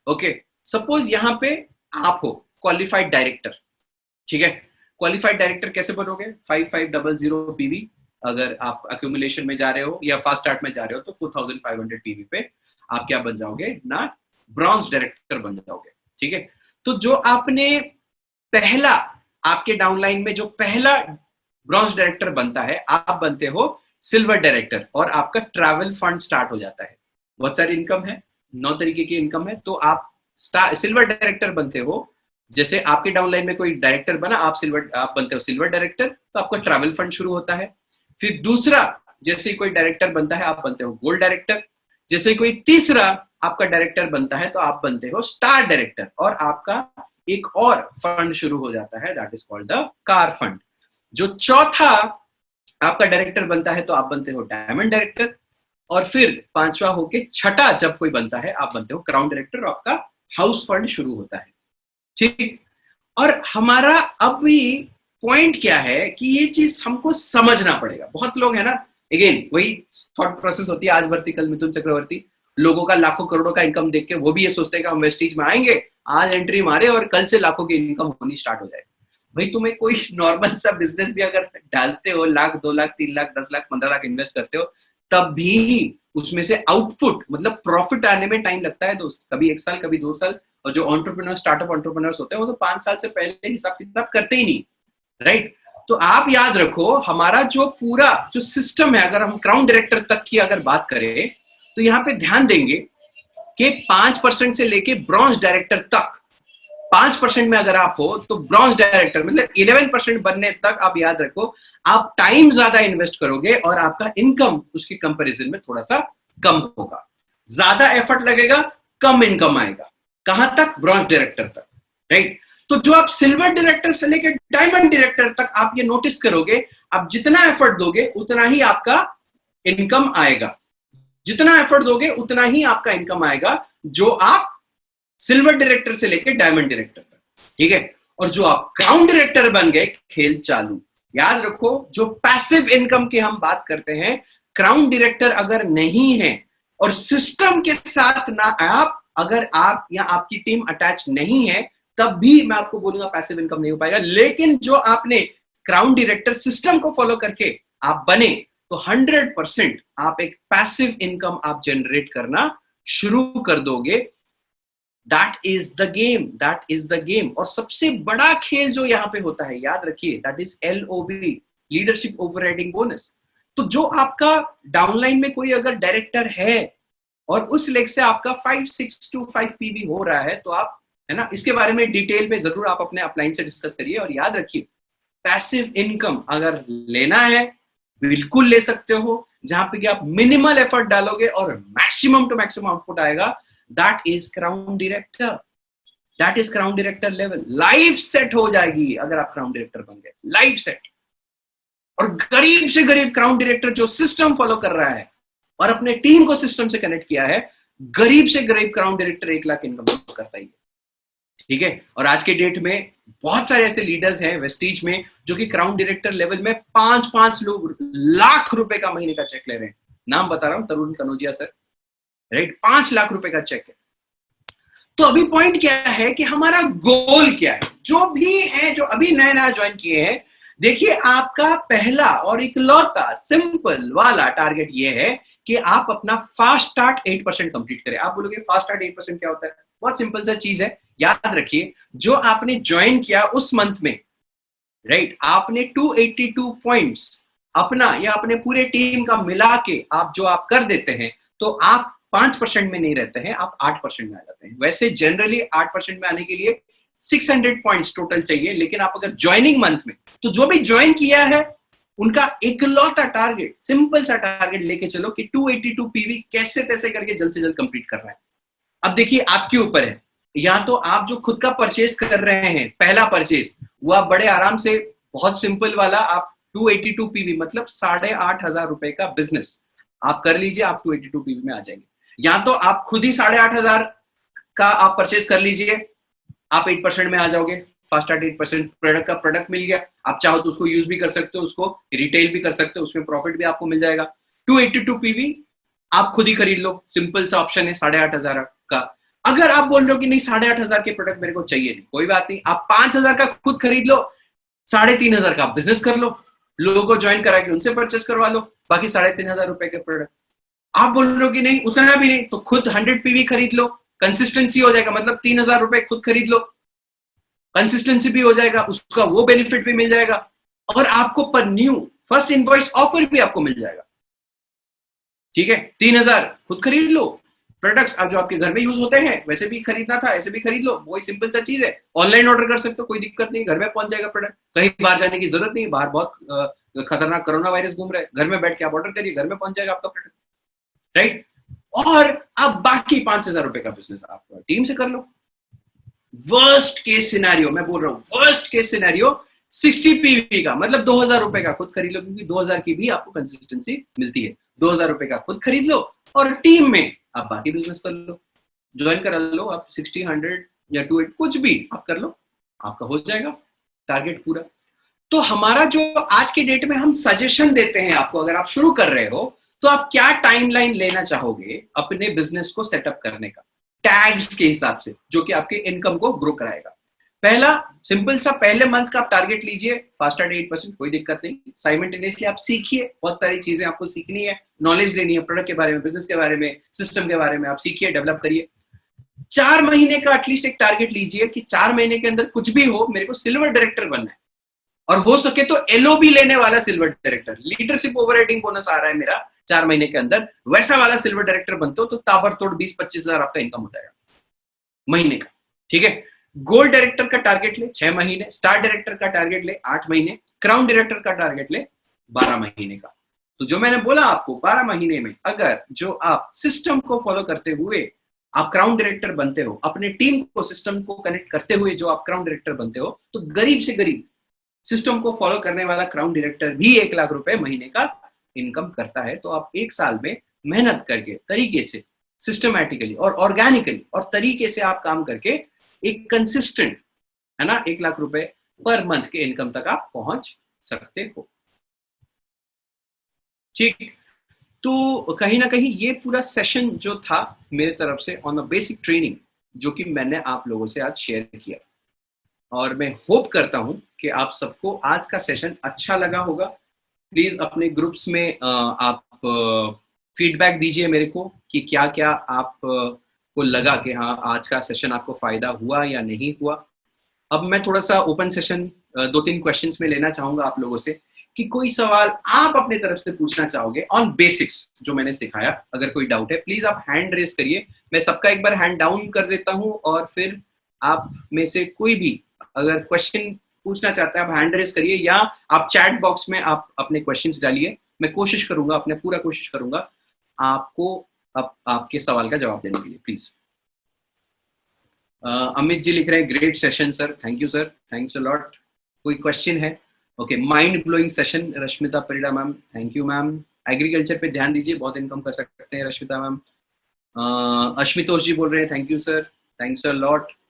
ओके, सपोज यहां पे आप हो क्वालिफाइड डायरेक्टर। ठीक है, क्वालिफाइड डायरेक्टर कैसे बनोगे? 5500 पीवी अगर आप अक्यूमुलेशन में जा रहे हो या फास्ट स्टार्ट में जा रहे हो तो 4500 पीवी पे आप क्या बन जाओगे ना, ब्रॉन्ज डायरेक्टर बन जाओगे। ठीक है, तो जो आपने पहला, आपके डाउनलाइन में जो पहला ब्रॉन्ज डायरेक्टर बनता है, आप बनते हो सिल्वर डायरेक्टर, और आपका ट्रैवल फंड स्टार्ट हो जाता है। बहुत सारी इनकम है, 9 तरीके की इनकम है। तो आप सिल्वर डायरेक्टर बनते हो, जैसे आपके डाउनलाइन में कोई डायरेक्टर बना, आप बनते हो सिल्वर डायरेक्टर, तो आपका ट्रैवल फंड शुरू होता है। फिर दूसरा, जैसे कोई डायरेक्टर बनता है, आप बनते हो गोल्ड डायरेक्टर। जैसे कोई तीसरा आपका डायरेक्टर बनता है, तो आप बनते हो स्टार डायरेक्टर, और आपका एक और फंड शुरू हो जाता है, that is called the car fund. जो चौथा आपका डायरेक्टर बनता है, तो आप बनते हो डायमंड डायरेक्टर, और फिर पांचवा होके छठा जब कोई बनता है, आप बनते हो क्राउन डायरेक्टर, और आपका हाउस फंड शुरू होता है। ठीक, और हमारा अभी पॉइंट क्या है कि ये चीज हमको समझना पड़ेगा। बहुत लोग है ना, अगेन वही थॉट प्रोसेस होती है, आज भर्ती कल मिथुन चक्रवर्ती। लोगों का लाखों करोड़ों का इनकम देख के वो भी ये सोचते हैं कि हम वेस्टीज में आएंगे, आज एंट्री मारे और कल से लाखों की इनकम होनी स्टार्ट हो जाए। भाई तुम्हें कोई नॉर्मल सा बिजनेस भी अगर डालते हो, 1 लाख 2 लाख 3 लाख 10 लाख 15 लाख इन्वेस्ट करते हो, तब भी उसमें से आउटपुट मतलब प्रॉफिट आने में टाइम लगता है दोस्त, कभी 1 साल कभी 2 साल। और जो एंटरप्रेन्योर, स्टार्टअप एंटरप्रेन्योर्स होते हैं, वो तो 5 साल से पहले हिसाब किताब करते ही नहीं, राइट। तो आप याद रखो, हमारा जो पूरा जो सिस्टम है, अगर हम क्राउन डायरेक्टर तक की अगर बात करें, तो यहाँ पे ध्यान देंगे कि 5% से लेके ब्रॉन्ज डायरेक्टर तक, 5% में अगर आप हो तो ब्रॉन्ज डायरेक्टर मतलब 11% बनने तक आप याद रखो, आप टाइम ज्यादा इन्वेस्ट करोगे और आपका इनकम उसके कंपैरिजन में थोड़ा सा कम होगा। ज्यादा एफर्ट लगेगा, कम इनकम आएगा। कहां तक? ब्रॉन्ज डायरेक्टर तक, राइट। तो जो आप सिल्वर डायरेक्टर से लेकर डायमंड डायरेक्टर तक आप ये नोटिस करोगे, आप जितना एफर्ट दोगे उतना ही आपका इनकम आएगा, जितना एफर्ट दोगे उतना ही आपका इनकम आएगा, जो आप सिल्वर डायरेक्टर से लेकर डायमंड डायरेक्टर तक, ठीक है। और जो आप क्राउन डायरेक्टर बन गए, खेल चालू। याद रखो, जो पैसिव इनकम की हम बात करते हैं, क्राउन डायरेक्टर अगर नहीं है और सिस्टम के साथ ना अगर आप या आपकी टीम अटैच नहीं है, तब भी मैं आपको बोलूंगा पैसिव इनकम नहीं हो पाएगा। लेकिन जो आपने क्राउन डायरेक्टर सिस्टम को फॉलो करके आप बने, तो 100% आप एक पैसिव इनकम आप जनरेट करना शुरू कर दोगे। That is the game, that is the game. और सबसे बड़ा खेल जो यहां पे होता है, याद रखिए, that is LOB, leadership overriding bonus. तो जो आपका डाउनलाइन में कोई अगर डायरेक्टर है और उस लेग से आपका 5625 पीवी हो रहा है, तो आप, है ना, इसके बारे में डिटेल में जरूर आप अपने अपलाइन से डिस्कस करिए। और याद रखिए, पैसिव इनकम अगर लेना है बिल्कुल ले सकते हो, जहां पे कि आप मिनिमल एफर्ट डालोगे और मैक्सिमम टू मैक्सिमम आउटपुट आएगा। That is crown director, that is crown director level. Life set हो जाएगी अगर आप क्राउन डायरेक्टर बन गए, लाइफ सेट। और गरीब से गरीब क्राउन डायरेक्टर जो सिस्टम फॉलो कर रहा है और अपने टीम को सिस्टम से कनेक्ट किया है, गरीब से गरीब क्राउन डायरेक्टर 1 लाख इनकम करता ही है, ठीक है। और आज के डेट में बहुत सारे ऐसे लीडर्स हैं वेस्टीज में जो कि क्राउन डायरेक्टर लेवल में 5-5 लाख रुपए का महीने का चेक ले रहे हैं। नाम बता रहा हूं, तरुण कनौजिया सर, राइट, 5 लाख रुपए का चेक है। तो अभी पॉइंट क्या है कि हमारा गोल क्या है? जो भी है, जो अभी नया नया ज्वाइन किए हैं, देखिए, आपका पहला और इकलौता सिंपल वाला टारगेट ये है कि आप अपना फास्ट स्टार्ट 8% कंप्लीट करें। आप बोलोगे फास्ट स्टार्ट 8% क्या होता है? बहुत सिंपल सा चीज है। याद रखिए, जो आपने ज्वाइन किया उस मंथ में, राइट, आपने 282 पॉइंट्स अपना या अपने पूरे टीम का मिला के आप जो आप कर देते हैं, तो आप 5% में नहीं रहते हैं, आप 8% में आ जाते हैं। वैसे जनरली 8% में आने के लिए 600 पॉइंट्स टोटल चाहिए, लेकिन आप अगर ज्वाइनिंग मंथ में, तो जो भी ज्वाइन किया है उनका इकलौता टारगेट, सिंपल सा टारगेट लेके चलो कि 282 पीवी कैसे तैसे करके जल्द से जल्द कंप्लीट करना है। अब देखिए आपके ऊपर है, या तो आप जो खुद का परचेज कर रहे हैं, पहला परचेज, वो आप बड़े आराम से, बहुत सिंपल वाला, आप 282 पीवी मतलब 8,500 रुपए का बिजनेस आप कर लीजिए, आप 282 पीवी में आ जाएंगे। या तो आप खुद ही 8,500 का आप परचेज कर लीजिए, आप 8% में आ जाओगे, फास्ट स्टार्ट 8%, प्रोडक्ट का प्रोडक्ट मिल गया, आप चाहो तो उसको यूज भी कर सकते हो, उसको रिटेल भी कर सकते हो, उसमें प्रॉफिट भी आपको मिल जाएगा। 282 पीवी आप खुद ही खरीद लो, सिंपल सा ऑप्शन है 8,500 का। अगर आप बोल रहे हो कि नहीं 8,500 के प्रोडक्ट मेरे को चाहिए नहीं, कोई बात नहीं, आप 5,000 का खुद खरीद लो, 3,500 का बिजनेस कर लो, लोगों को ज्वाइन करा के उनसे परचेस करवा लो, बाकी 3,500 रुपए के प्रोडक्ट। आप बोल रहे हो कि नहीं उतना भी नहीं, तो खुद 100 पीवी खरीद लो, कंसिस्टेंसी हो जाएगा, मतलब 3,000 रुपए खुद खरीद लो, कंसिस्टेंसी भी हो जाएगा, उसका वो बेनिफिट भी मिल जाएगा, और आपको पर न्यू फर्स्ट इनवॉइस ऑफर भी आपको मिल जाएगा। ठीक है, 3,000 खुद खरीद लो, प्रोडक्ट्स अब जो आपके घर में यूज होते हैं वैसे भी खरीदना था, ऐसे भी खरीद लो, वही सिंपल सा चीज है। ऑनलाइन ऑर्डर कर सकते हो, कोई दिक्कत नहीं, घर में पहुंच जाएगा प्रोडक्ट, कहीं बाहर जाने की जरूरत नहीं, बाहर बहुत खतरनाक कोरोना वायरस घूम रहा है, घर में बैठ के आप ऑर्डर करिए, घर में पहुंच जाएगा आपका प्रोडक्ट, राइट। और अब बाकी 5,000 रुपए का बिजनेस आप टीम से कर लो। वर्स्ट केस सिनेरियो मैं बोल रहा हूं, वर्स्ट केस सिनेरियो 60 पीवी का, मतलब 2,000 रुपए का खुद खरीद लो, क्योंकि 2,000 की भी आपको कंसिस्टेंसी मिलती है। 2,000 रुपए का खुद खरीद लो और टीम में आप बाकी बिजनेस कर लो, ज्वाइन करा लो, आप 60, 100 या 2 कुछ भी आप कर लो, आपका हो जाएगा टारगेट पूरा। तो हमारा जो आज के डेट में हम सजेशन देते हैं आपको, अगर आप शुरू कर रहे हो तो आप क्या टाइमलाइन लेना चाहोगे अपने बिजनेस को सेटअप करने का, टैग्स के हिसाब से, जो कि आपके इनकम को ग्रो कराएगा। पहला सिंपल सा, पहले मंथ का आप टारगेट लीजिए, फास्ट स्टार्ट 8%, कोई दिक्कत नहीं, साइमल्टेनियसली आप सीखिए, बहुत सारी चीजें आपको सीखनी है, नॉलेज लेनी है, प्रोडक्ट के बारे में, बिजनेस के बारे में, सिस्टम के बारे में आप सीखिए, डेवलप करिए। 4 महीने का एटलीस्ट एक टारगेट लीजिए कि 4 महीने के अंदर कुछ भी हो, मेरे को सिल्वर डायरेक्टर बनना है, और हो सके तो एलओबी लेने वाला silver director, leadership overriding bonus आ रहा है मेरा 4 महीने के अंदर, वैसा वाला सिल्वर डायरेक्टर बनते हो तो ताबड़तोड़ 20-25 हजार आपका इनकम हो जाएगा महीने का। ठीक है, गोल्ड डायरेक्टर का टारगेट ले 6 महीने, स्टार डायरेक्टर का टारगेट ले 8 महीने, क्राउन डायरेक्टर का टारगेट ले 12 महीने का। तो जो मैंने बोला आपको, 12 महीने में अगर जो आप सिस्टम को फॉलो करते हुए आप क्राउन डायरेक्टर बनते हो, अपने टीम को सिस्टम को कनेक्ट करते हुए जो आप क्राउन डायरेक्टर बनते हो, तो गरीब से गरीब सिस्टम को फॉलो करने वाला क्राउन डायरेक्टर भी 1 लाख रुपए महीने का इनकम करता है। तो आप 1 साल में मेहनत करके, तरीके से, सिस्टमैटिकली और ऑर्गेनिकली और तरीके से आप काम करके एक कंसिस्टेंट, है ना, 1 लाख रुपए पर मंथ के इनकम तक आप पहुंच सकते हो। ठीक, तो कहीं ना कहीं ये पूरा सेशन जो था मेरे तरफ से ऑन द बेसिक ट्रेनिंग, जो कि मैंने आप लोगों से आज शेयर किया, और मैं होप करता हूं कि आप सबको आज का सेशन अच्छा लगा होगा। प्लीज अपने ग्रुप्स में आप फीडबैक दीजिए मेरे को कि क्या क्या आप को लगा कि हाँ आज का सेशन आपको फायदा हुआ या नहीं हुआ। अब मैं थोड़ा सा ओपन सेशन 2-3 क्वेश्चंस में लेना चाहूंगा आप लोगों से, कि कोई सवाल आप अपने तरफ से पूछना चाहोगे ऑन बेसिक्स जो मैंने सिखाया। अगर कोई डाउट है प्लीज आप हैंड रेस करिए, मैं सबका एक बार हैंड डाउन कर देता हूं, और फिर आप में से कोई भी अगर क्वेश्चन पूछना चाहते हैं आप हैंड रेस करिए, या आप चैट बॉक्स में आप अपने क्वेश्चंस डालिए। मैं कोशिश करूंगा, अपने पूरा कोशिश करूंगा आपको आपके सवाल का जवाब देने के लिए। प्लीज अमित जी लिख रहे हैं great session sir, thank you sir, thanks a lot. कोई क्वेश्चन है? Okay, mind blowing session, Rashmita Parida ma'am, thank you ma'am. Agriculture पे ध्यान दीजिए, बहुत इनकम कर सकते हैं रश्मिता मैम। अश्मितोष जी बोल रहे हैं thank you sir, thanks a lot.